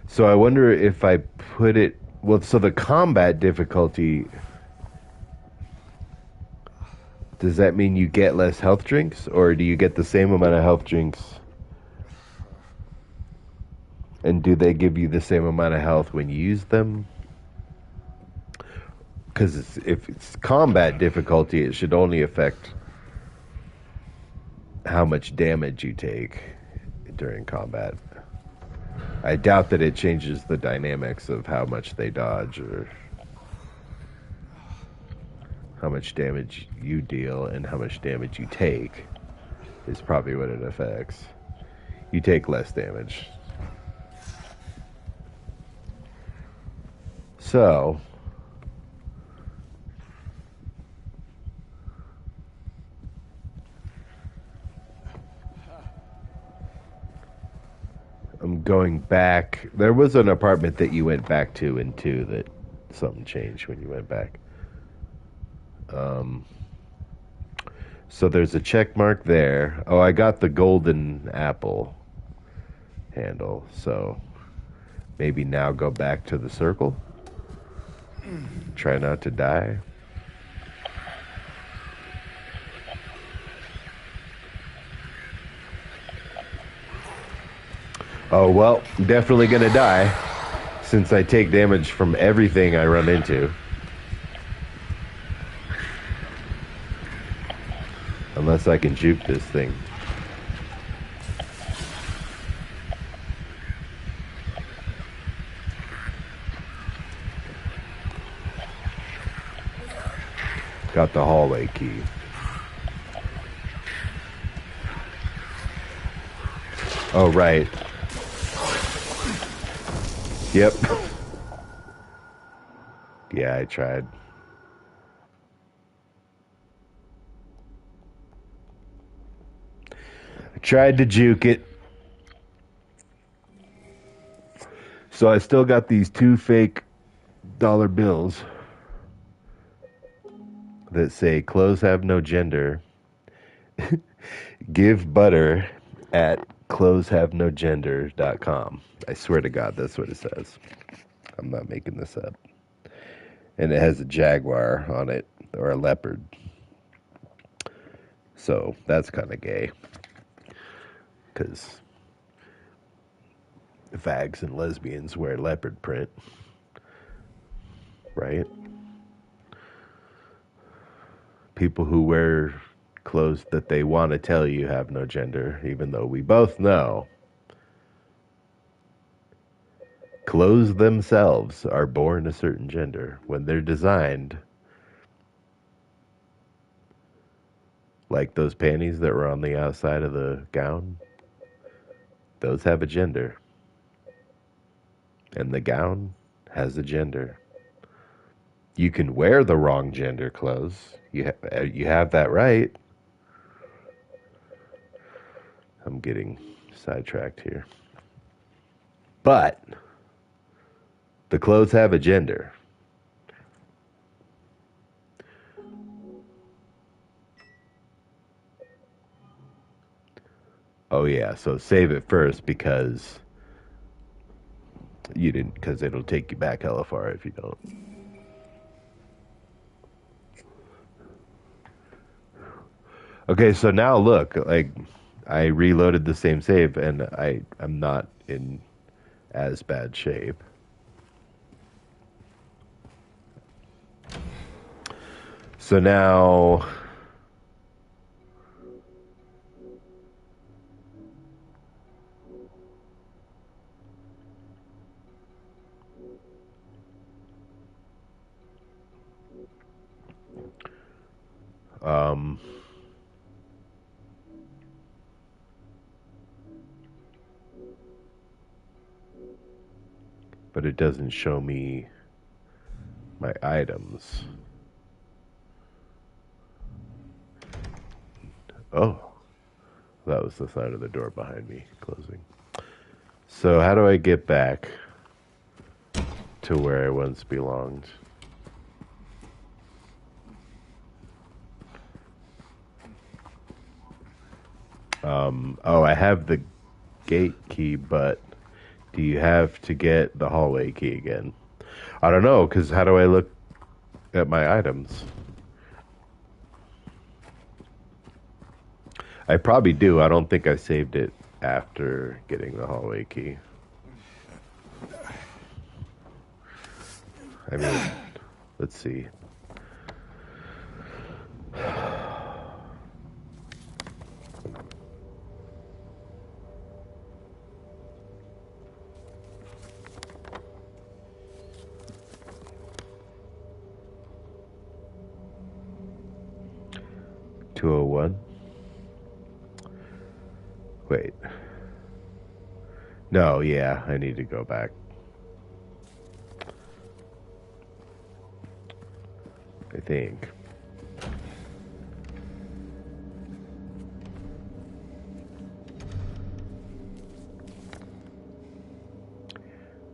So I wonder if I put it... Well, so the combat difficulty... Does that mean you get less health drinks? Or do you get the same amount of health drinks? And do they give you the same amount of health when you use them? Because if it's combat difficulty, it should only affect how much damage you take during combat. I doubt that it changes the dynamics of how much they dodge or how much damage you deal and how much damage you take is probably what it affects. You take less damage. So, I'm going back. There was an apartment that you went back to in 2 that something changed when you went back. So there's a check mark there. Oh, I got the golden apple handle. So maybe now go back to the circle. Try not to die. Oh, well, definitely gonna die since I take damage from everything I run into. Unless I can juke this thing. Got the hallway key. Oh, right. Yep. Yeah, I tried. I tried to juke it. So I still got these 2 fake dollar bills that say clothes have no gender. Give butter at clotheshavenogender.com. I swear to God, that's what it says. I'm not making this up. And it has a jaguar on it, or a leopard. So that's kind of gay. Because fags and lesbians wear leopard print. Right? People who wear clothes that they want to tell you have no gender, even though we both know clothes themselves are born a certain gender when they're designed. Like those panties that were on the outside of the gown, those have a gender. And the gown has a gender. You can wear the wrong gender clothes. You have that right. I'm getting sidetracked here. But the clothes have a gender. Oh yeah, so save it first because you didn't, because it'll take you back hella far if you don't. Okay, so now look, like I reloaded the same save and I'm not in as bad shape. So now but it doesn't show me my items. Oh, that was the side of the door behind me closing. So how do I get back to where I once belonged? Oh, I have the gate key, but do you have to get the hallway key again? I don't know, because how do I look at my items? I probably do. I don't think I saved it after getting the hallway key. I mean, let's see. $201. Wait. No, yeah, I need to go back. I think.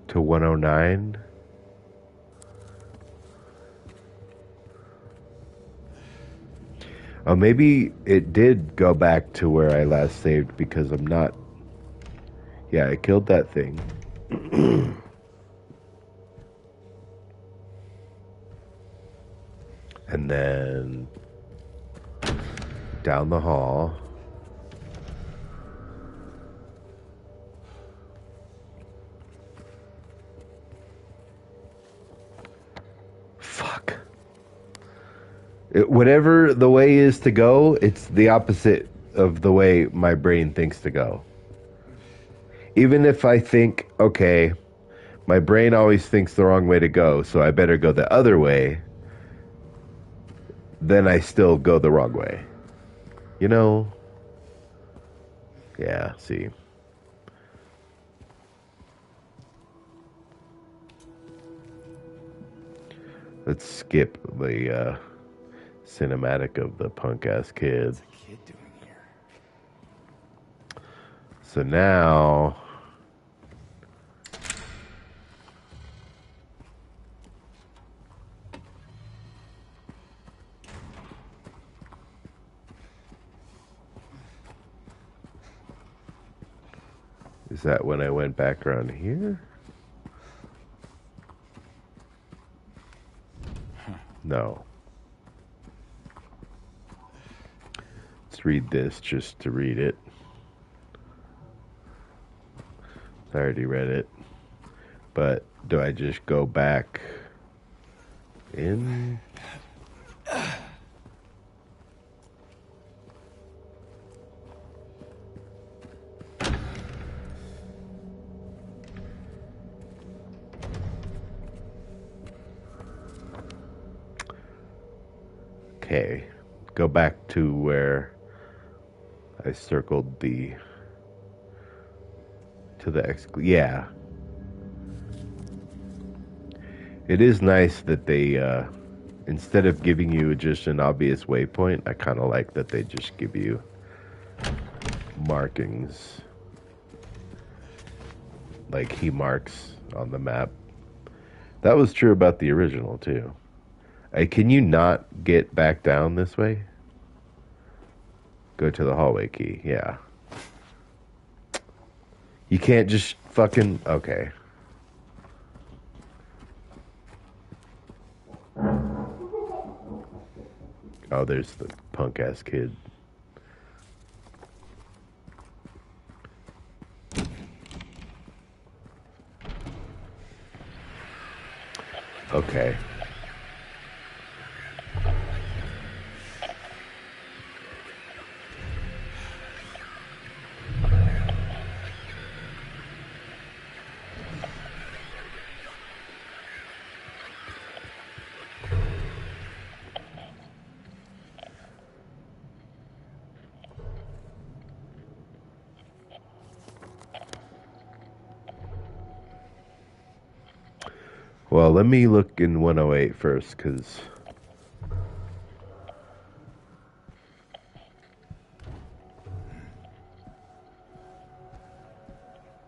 To 109. Oh, maybe it did go back to where I last saved because I'm not. Yeah, I killed that thing. And then down the hall. Fuck. Whatever the way is to go, it's the opposite of the way my brain thinks to go. Even if I think, okay, my brain always thinks the wrong way to go, so I better go the other way, then I still go the wrong way. You know? Yeah, see. Let's skip the cinematic of the punk-ass kid. What's a kid doing here? So now... Is that when I went back around here? No. Let's read this just to read it. I already read it. But do I just go back in? Okay, go back to where I circled to the yeah. It is nice that they, instead of giving you just an obvious waypoint, I kind of like that they just give you markings, like he marks on the map. That was true about the original too. Can you not get back down this way? Go to the hallway key, yeah. You can't just fucking... Okay. Oh, there's the punk-ass kid. Okay. Well, let me look in 108 first, because...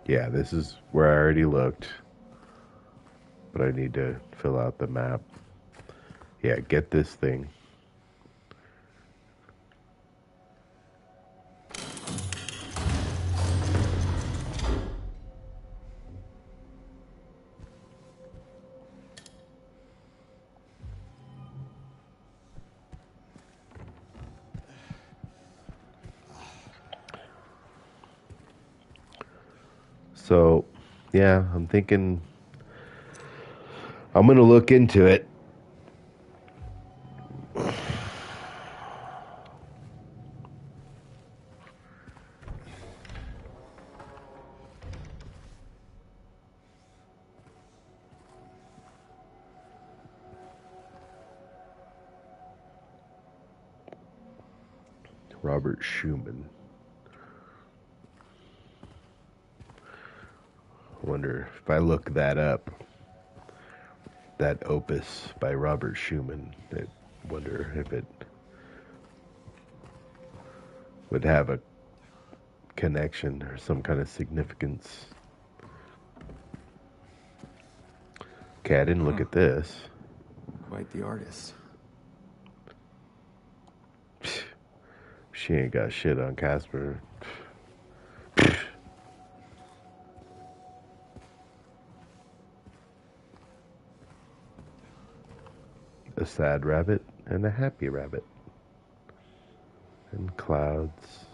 Yeah, this is where I already looked. But I need to fill out the map. Yeah, get this thing. So, yeah, I'm thinking I'm going to look into it. Robert Schumann. I wonder if I look that up, that opus by Robert Schumann, that Wonder if it would have a connection or some kind of significance. Okay, I didn't look at this. Quite the artist. She ain't got shit on Casper. A sad rabbit and a happy rabbit. And clouds.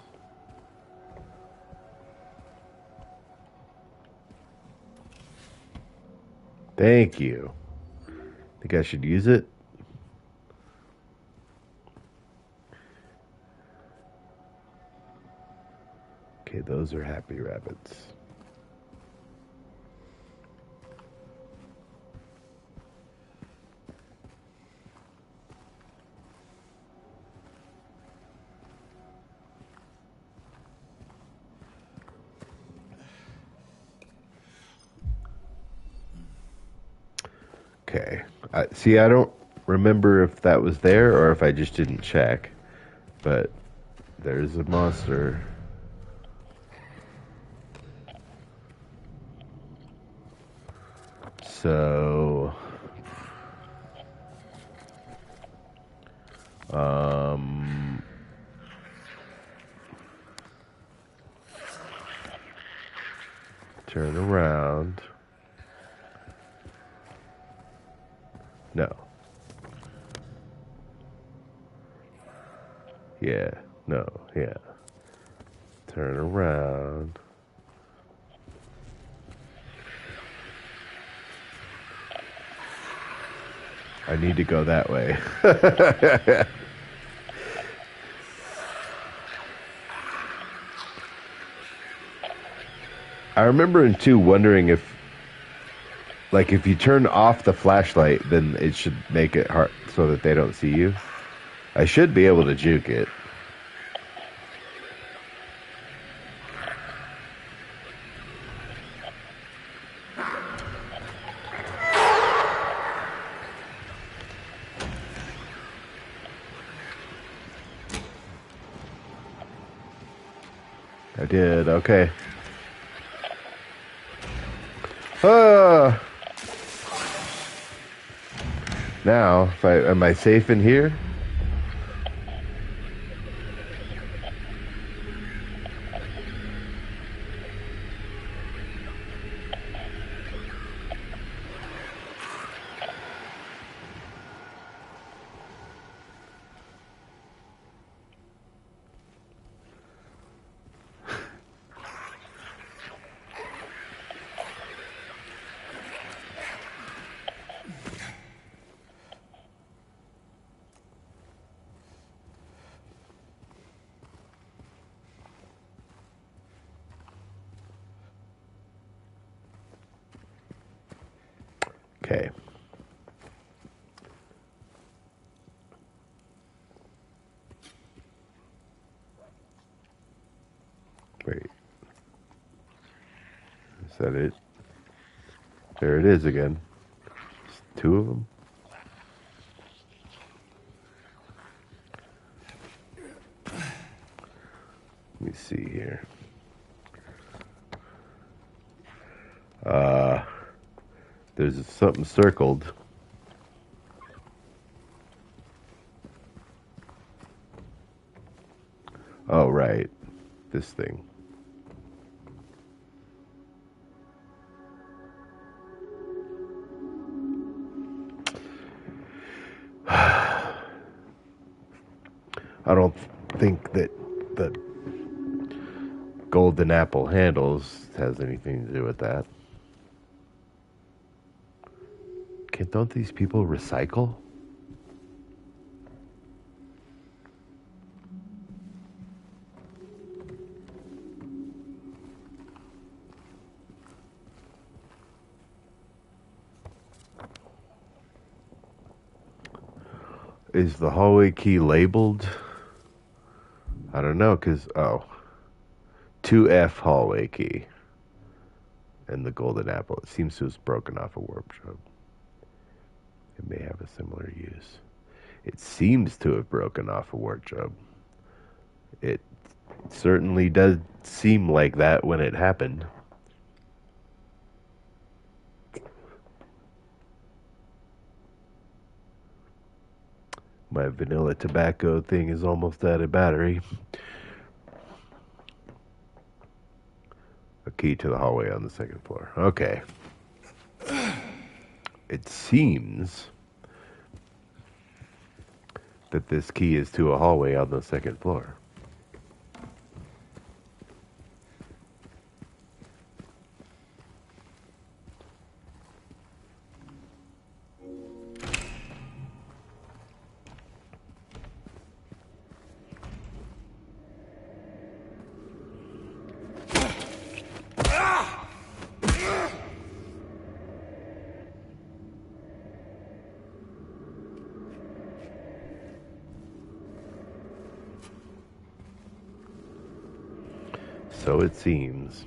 Thank you. Think I should use it? Okay, those are happy rabbits. Okay. See, I don't remember if that was there or if I just didn't check. But there's a monster. So, turn around. No. Yeah. No. Yeah. Turn around. I need to go that way. I remember in 2 wondering if, like, if you turn off the flashlight, then it should make it hard so that they don't see you. I should be able to juke it. I did, okay. Ah! Now, am I safe in here? Okay. Wait. Is that it? There it is again. It's 2 of them. Let me see here. There's something circled. Oh, right. This thing. I don't think that the golden apple handles has anything to do with that. Don't these people recycle? Is the hallway key labeled? I don't know, because, 2F hallway key. And the golden apple. It seems to have broken off a warp drive. It may have a similar use. It seems to have broken off a wardrobe. It certainly does seem like that when it happened. My vanilla tobacco thing is almost out of battery. A key to the hallway on the second floor. Okay. It seems that this key is to a hallway on the second floor. So it seems.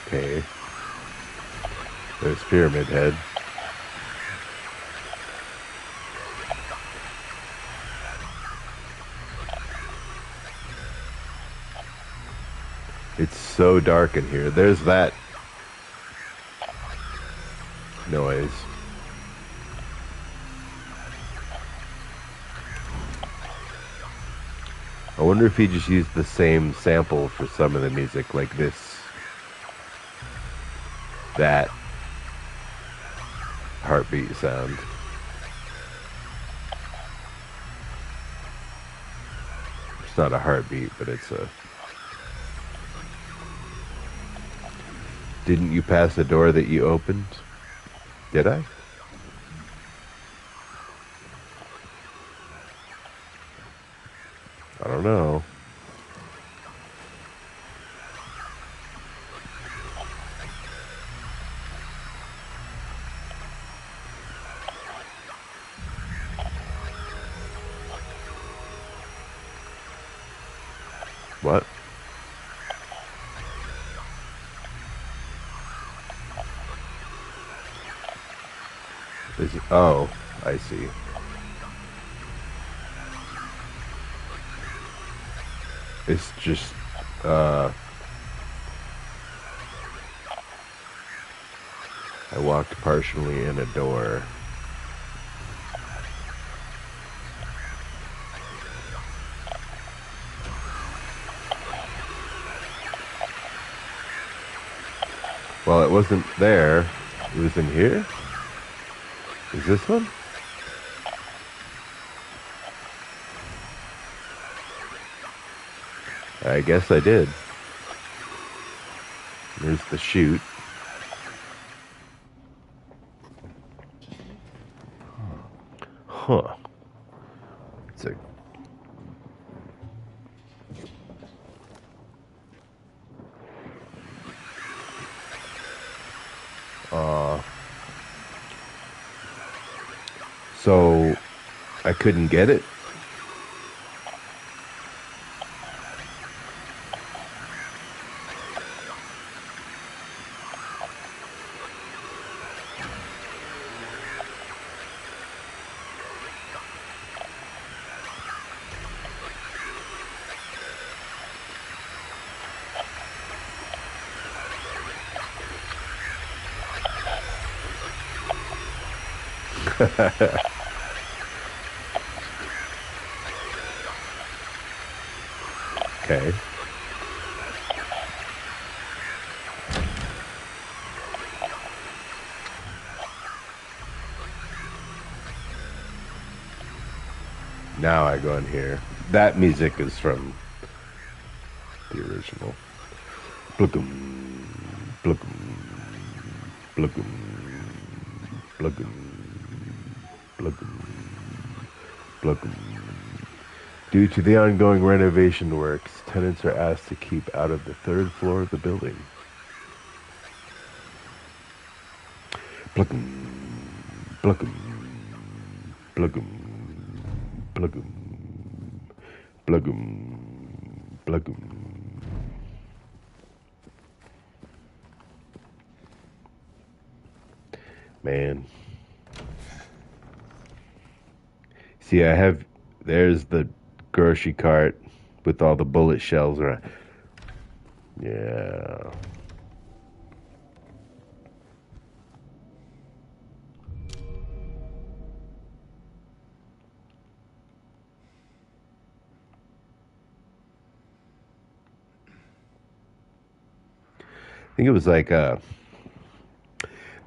Okay. There's Pyramid Head. It's so dark in here. There's that noise. I wonder if he just used the same sample for some of the music, like this. That heartbeat sound. It's not a heartbeat, but it's a... Didn't you pass the door that you opened? Did I? I don't know. What? Is it, oh, I see. It's just, I walked partially in a door. Well, it wasn't there. It was in here? Is this one? I guess I did. There's the chute. Huh. It's a... So, I couldn't get it? Okay. Now I go in here. That music is from the original. Blookum, blookum, Blugum, blugum, blugum, blugum. Due to the ongoing renovation works, tenants are asked to keep out of the third floor of the building. Blugum, blugum, blugum, blugum, blugum, blugum. Man. See, there's the grocery cart with all the bullet shells around. Yeah. I think it was like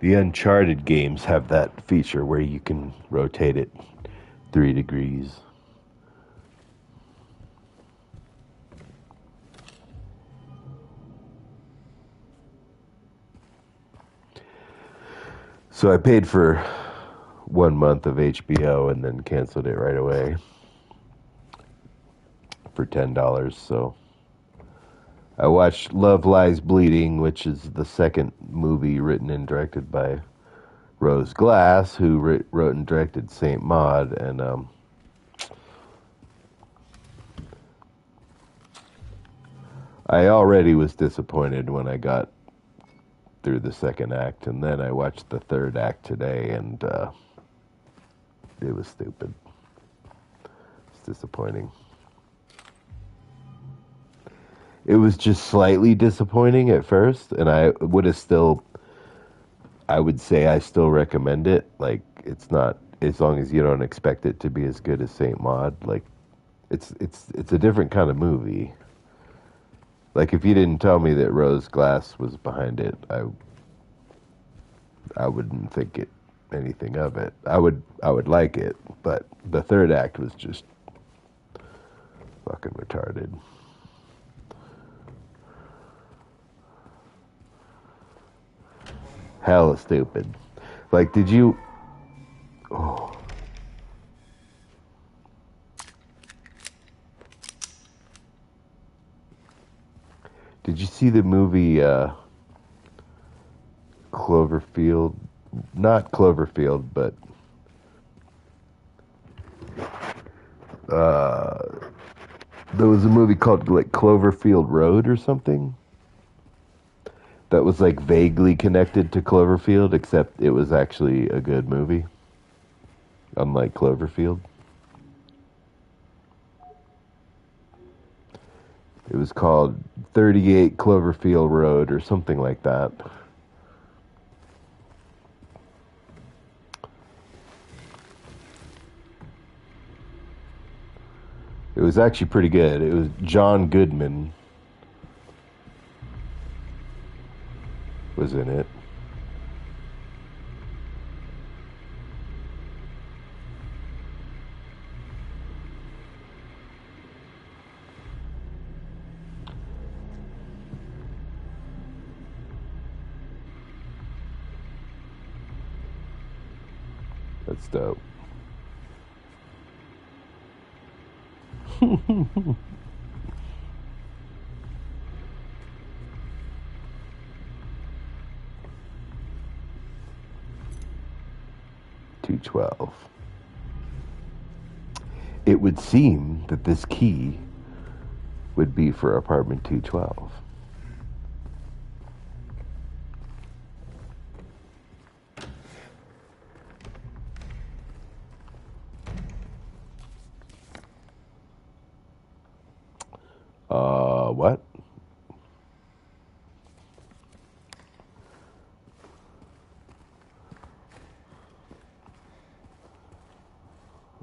the Uncharted games have that feature where you can rotate it 3 degrees. So I paid for 1 month of HBO and then canceled it right away for $10. So I watched Love Lies Bleeding, which is the second movie written and directed by Rose Glass, who wrote and directed Saint Maud, and I already was disappointed when I got through the second act, and then I watched the third act today, and it was stupid. It's disappointing. It was just slightly disappointing at first, and I would say I still recommend it. Like, it's not, as long as you don't expect it to be as good as Saint Maud, like, it's a different kind of movie. Like, if you didn't tell me that Rose Glass was behind it, I wouldn't think anything of it. I would like it, but the third act was just fucking retarded. Hella stupid. Like, did you? Oh. Did you see the movie Cloverfield? Not Cloverfield, but there was a movie called like Cloverfield Road or something that was like vaguely connected to Cloverfield, except it was actually a good movie, unlike Cloverfield. It was called 38 Cloverfield Road or something like that. It was actually pretty good. It was John Goodman was in it. That's dope. $212. It would seem that this key would be for apartment 212. What?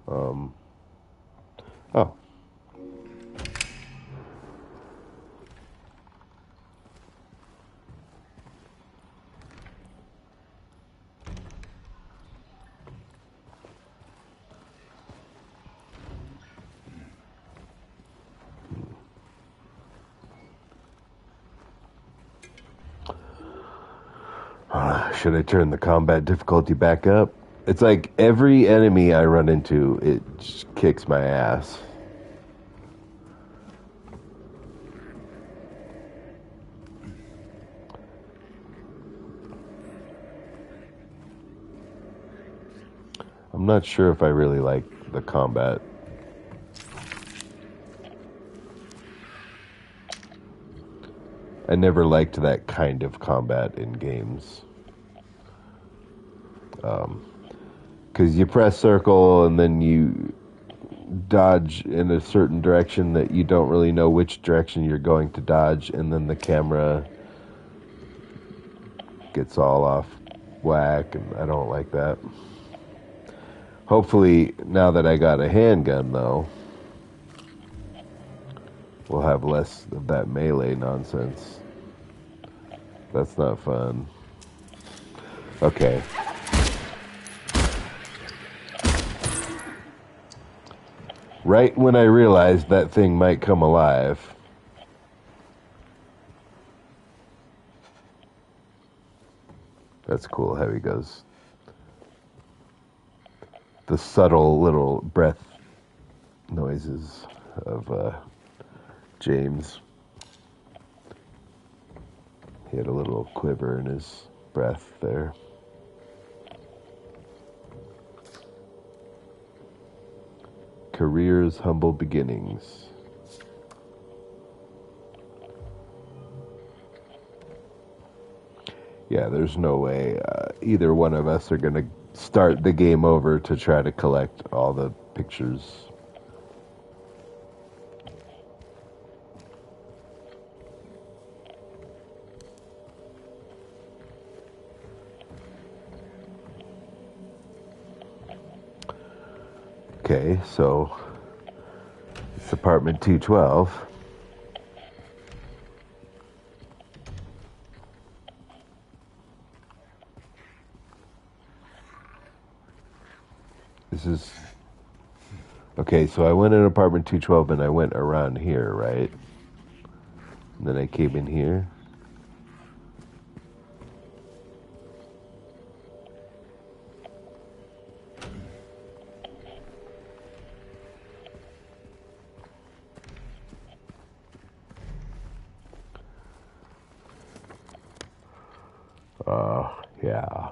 Oh. Should I turn the combat difficulty back up? It's like every enemy I run into, it just kicks my ass. I'm not sure if I really like the combat. I never liked that kind of combat in games. Because you press circle and then you dodge in a certain direction that you don't really know which direction you're going to dodge, and then the camera gets all off whack, and I don't like that. Hopefully, now that I got a handgun, though, we'll have less of that melee nonsense. That's not fun. Okay. Right when I realized that thing might come alive, that's cool how he goes. The subtle little breath noises of James. He had a little quiver in his breath there. Career's humble beginnings. Yeah, there's no way either one of us are going to start the game over to try to collect all the pictures. Okay, so it's apartment 212. This is... Okay, so I went in apartment 212 and I went around here, right? And then I came in here. Yeah.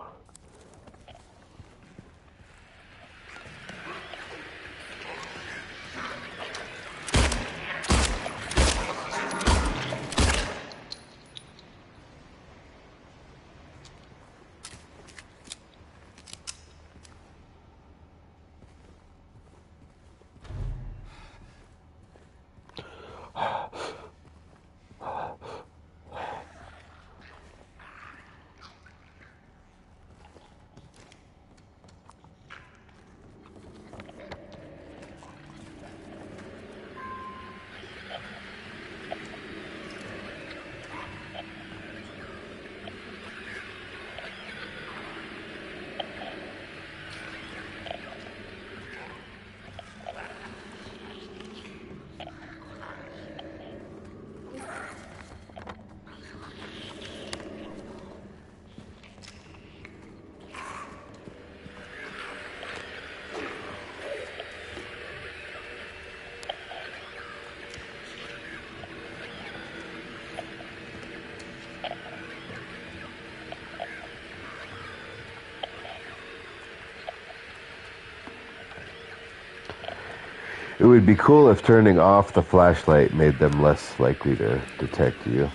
It would be cool if turning off the flashlight made them less likely to detect you.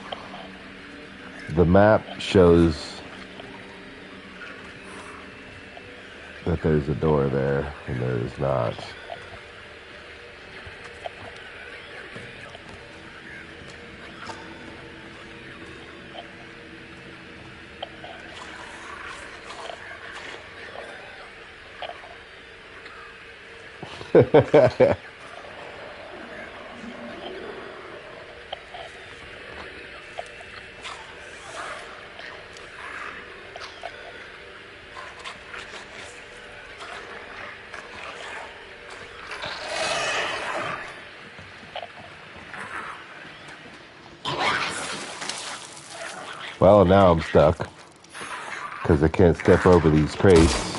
The map shows that there's a door there, and there is not. Well, now I'm stuck. because I can't step over these crates.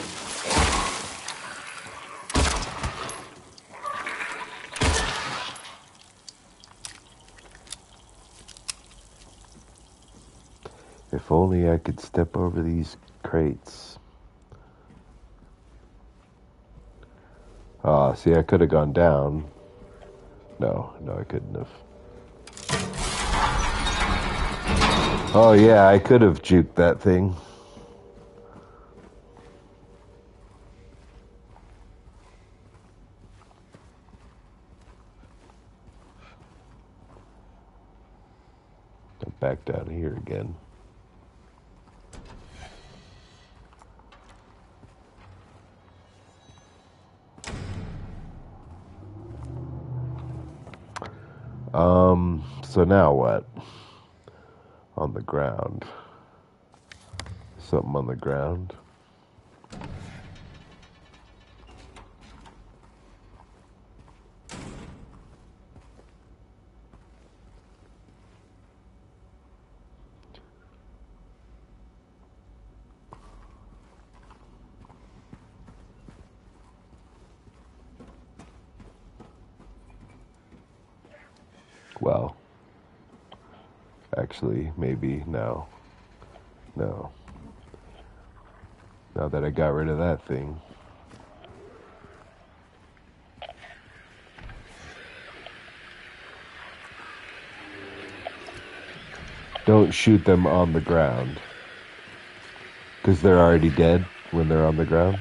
If only I could step over these crates. Ah, see, I could have gone down. No, I couldn't have. Oh yeah, I could have juked that thing. I'm back down here again. So now what? On the ground. Something on the ground. Well, actually, maybe, no. Now that I got rid of that thing. Don't shoot them on the ground. Because they're already dead when they're on the ground.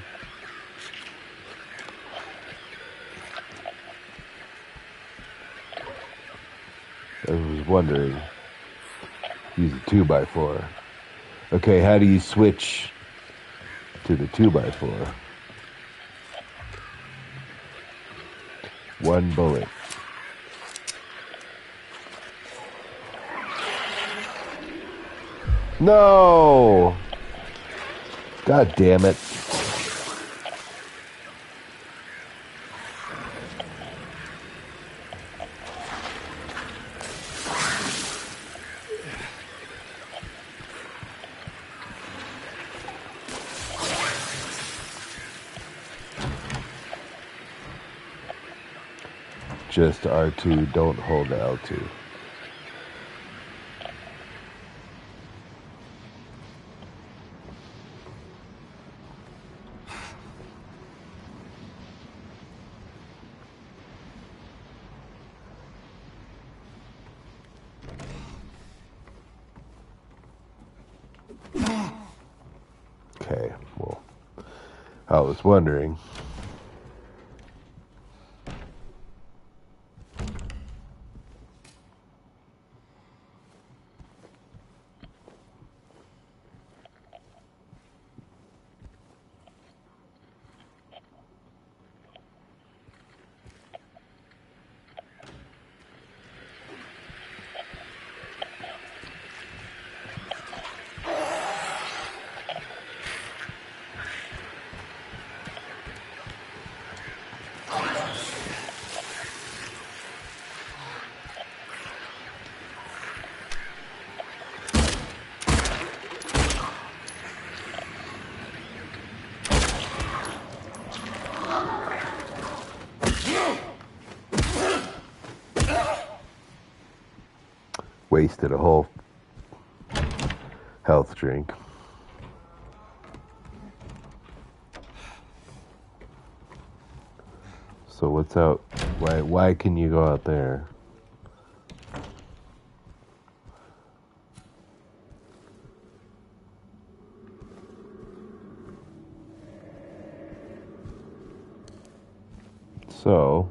I was wondering. Use a 2x4. Okay, how do you switch to the 2x4? One bullet. No! God damn it. Just R2, don't hold L2. Okay, well, I was wondering. Wasted a whole health drink. So what's out? Why can you go out there? So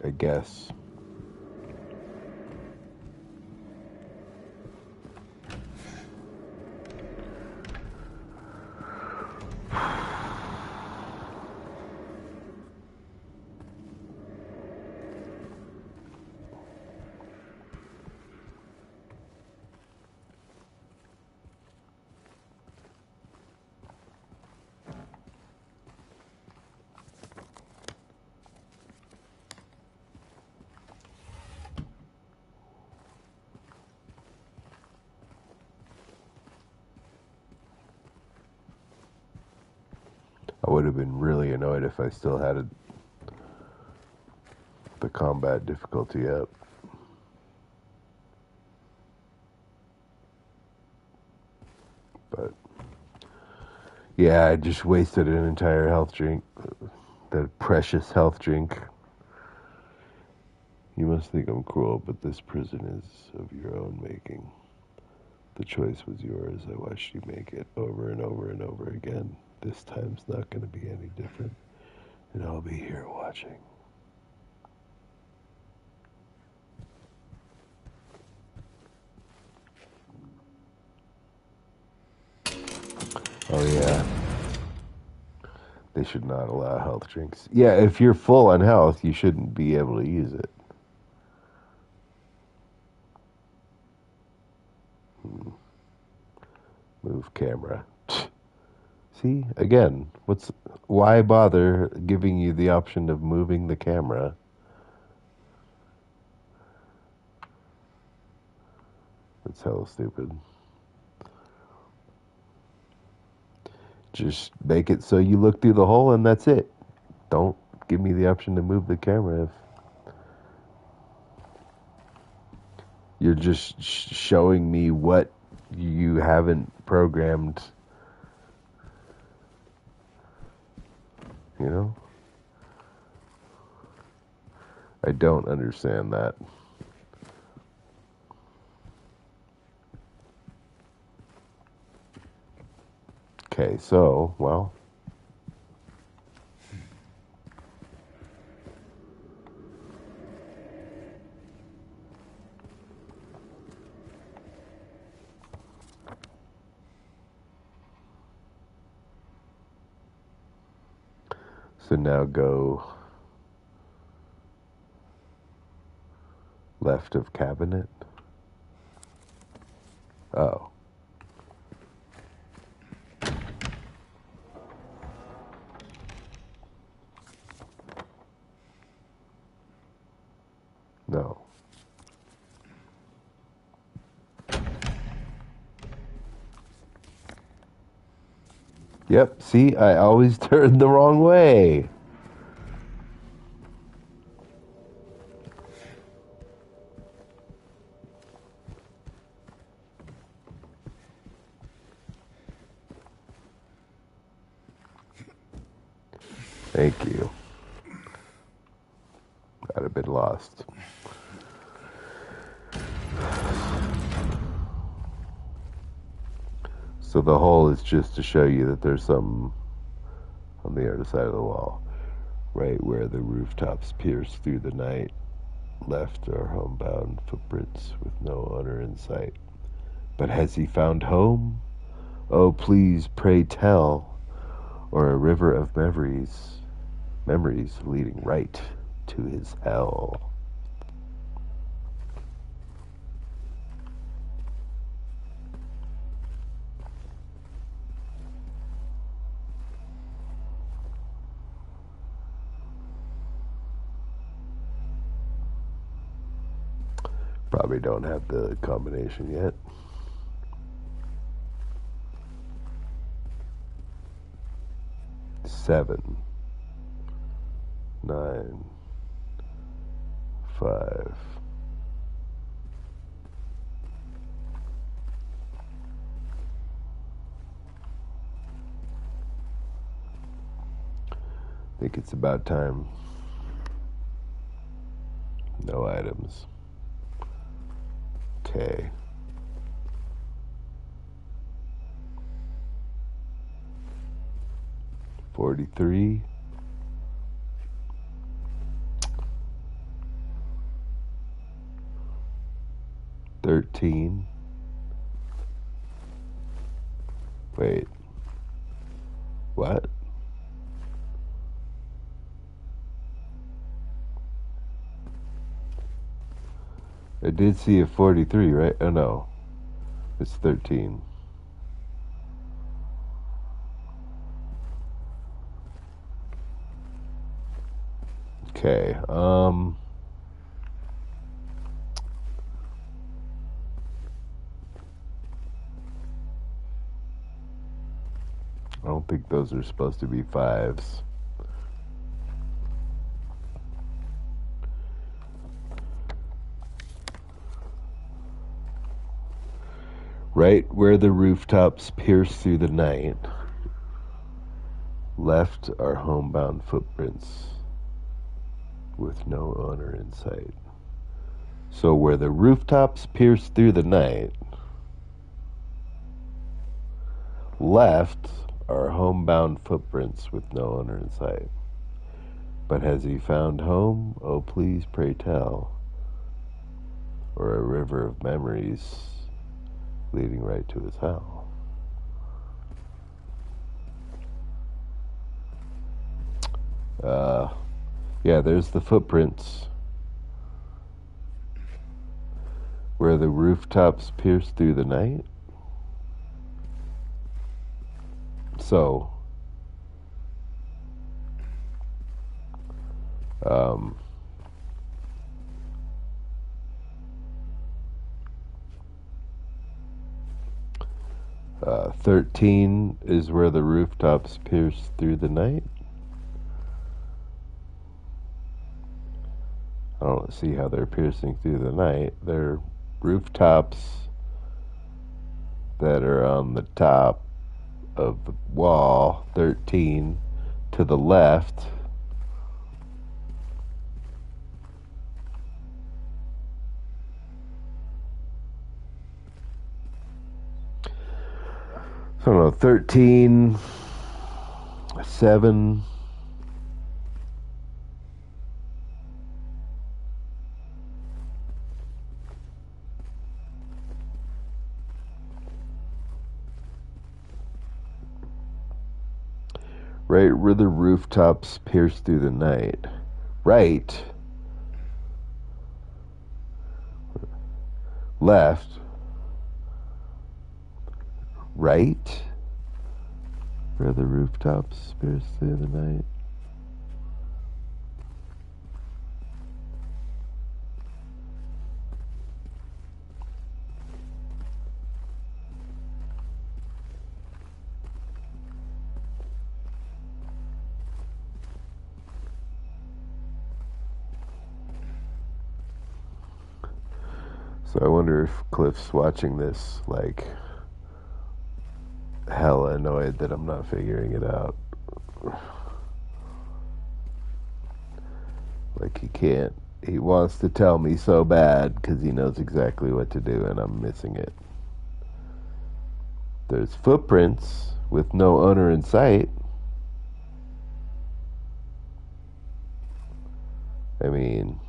I guess. I would have been really annoyed if I still had the combat difficulty up. But yeah, I just wasted an entire health drink. That precious health drink. You must think I'm cruel, but this prison is of your own making. The choice was yours. I watched you make it over and over and over again. This time's not going to be any different, and I'll be here watching. Oh yeah. They should not allow health drinks. Yeah, if you're full on health, you shouldn't be able to use it. Move camera. See, again, why bother giving you the option of moving the camera? That's hella stupid. Just make it so you look through the hole and that's it. Don't give me the option to move the camera if you're just showing me what you haven't programmed. You know? I don't understand that. Okay, so, well. So now go left of cabinet. Oh. No. Yep, see, I always turn the wrong way. Thank you. I'd have been lost. So the hole is just to show you that there's something on the other side of the wall. Right where the rooftops pierce through the night. Left are homebound footprints with no owner in sight. But has he found home? Oh, please, pray tell. Or a river of memories leading right to his hell. Probably don't have the combination yet. Seven, 9, 5. I think it's about time. No items. Okay. $43. $13. Wait. What? I did see a 43, right? Oh no. It's 13. Okay. I don't think those are supposed to be fives. Right where the rooftops pierce through the night, left are homebound footprints with no owner in sight. So where the rooftops pierce through the night, left are homebound footprints with no owner in sight. But has he found home? Oh, please, pray tell. Or a river of memories leading right to his hell. Yeah, there's the footprints. Where the rooftops pierce through the night. So, 13 is where the rooftops pierce through the night. I don't see how they're piercing through the night. They're rooftops that are on the top of the wall. 13 to the left. I don't know, 13, 7. Right where the rooftops pierce through the night. Right. Left. Right where the rooftops pierce through the night. So I wonder if Cliff's watching this like hella annoyed that I'm not figuring it out. Like he wants to tell me so bad because he knows exactly what to do and I'm missing it. There's footprints with no owner in sight. I mean,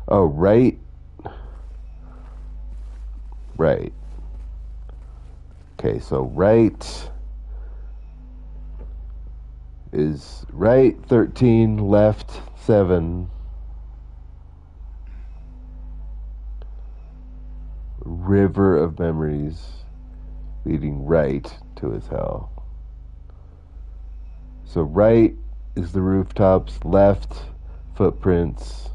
oh, right. Okay, so right is right 13, left 7. River of memories leading right to his hell. So right is the rooftops, left footprints.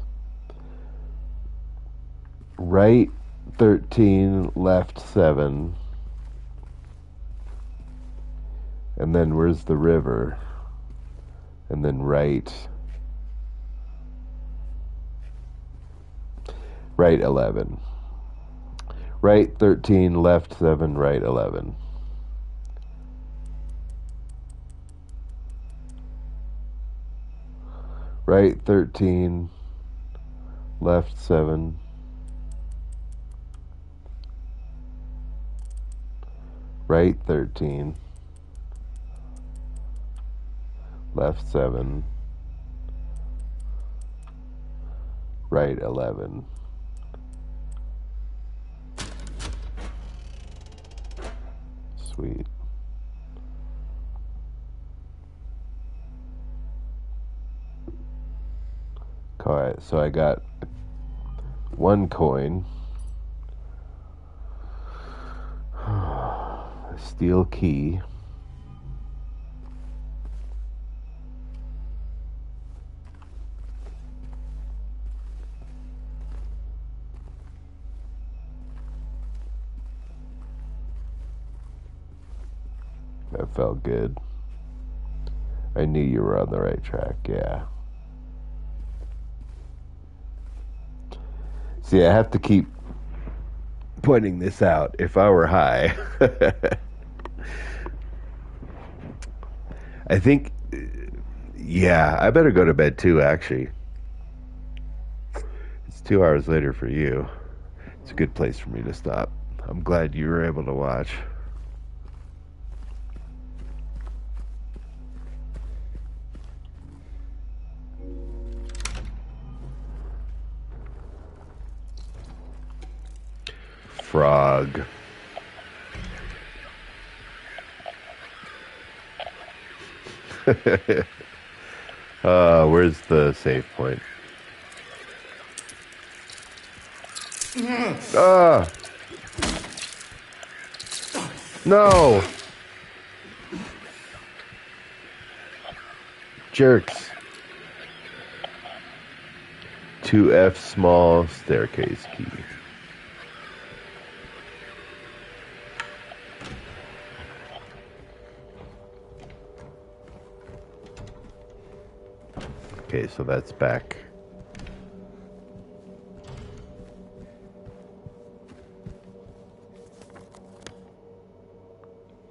Right 13, left 7. And then where's the river? And then right 11. Right 13, left 7, right 11. Right 13, left 7. Right 13, left 7, right 11. Sweet. Alright, so I got 1 coin, a steel key, That felt good. I knew you were on the right track, yeah. See, I have to keep pointing this out. If I were high, I think, yeah, I better go to bed too, actually. It's 2 hours later for you. It's a good place for me to stop. I'm glad you were able to watch. Frog. Where's the save point? Ah! No! Jerks. 2F small staircase key. Okay, so that's back.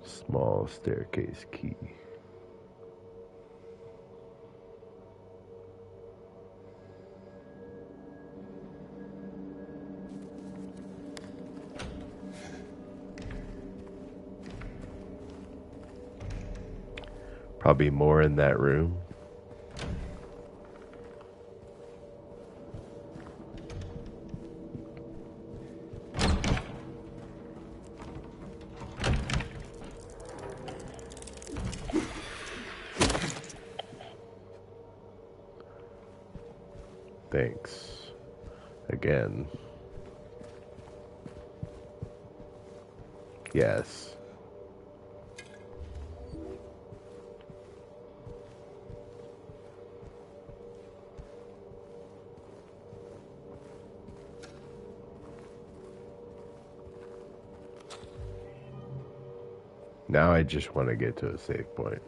Small staircase key. Probably more in that room. Thanks. Again. Yes. Now I just want to get to a save point.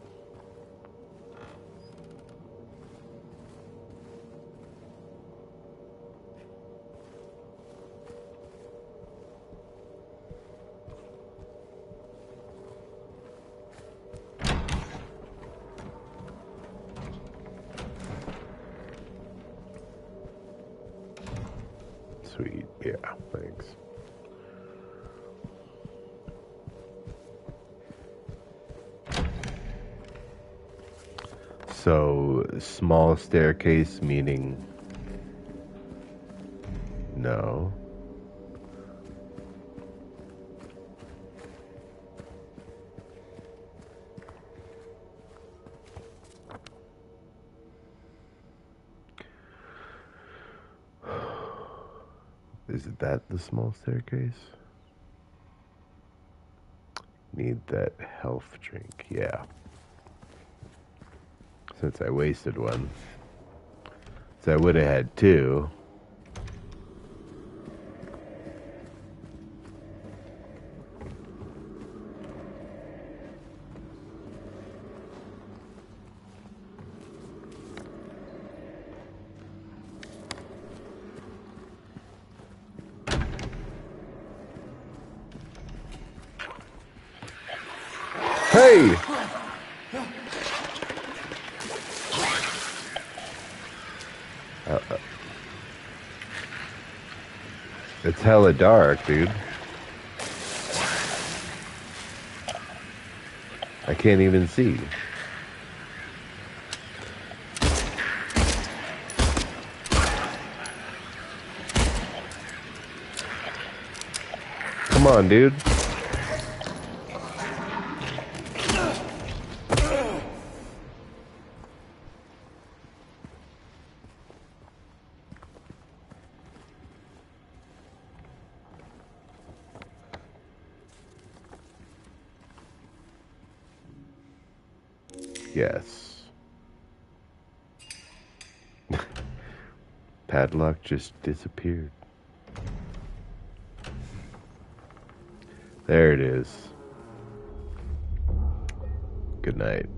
Sweet. Yeah, thanks. So, small staircase meaning no. Is that the small staircase? Need that health drink, yeah. Since I wasted one. So I would have had two. Hey! It's hella dark, dude. I can't even see. Come on, dude. Yes. Padlock just disappeared. There it is. Good night.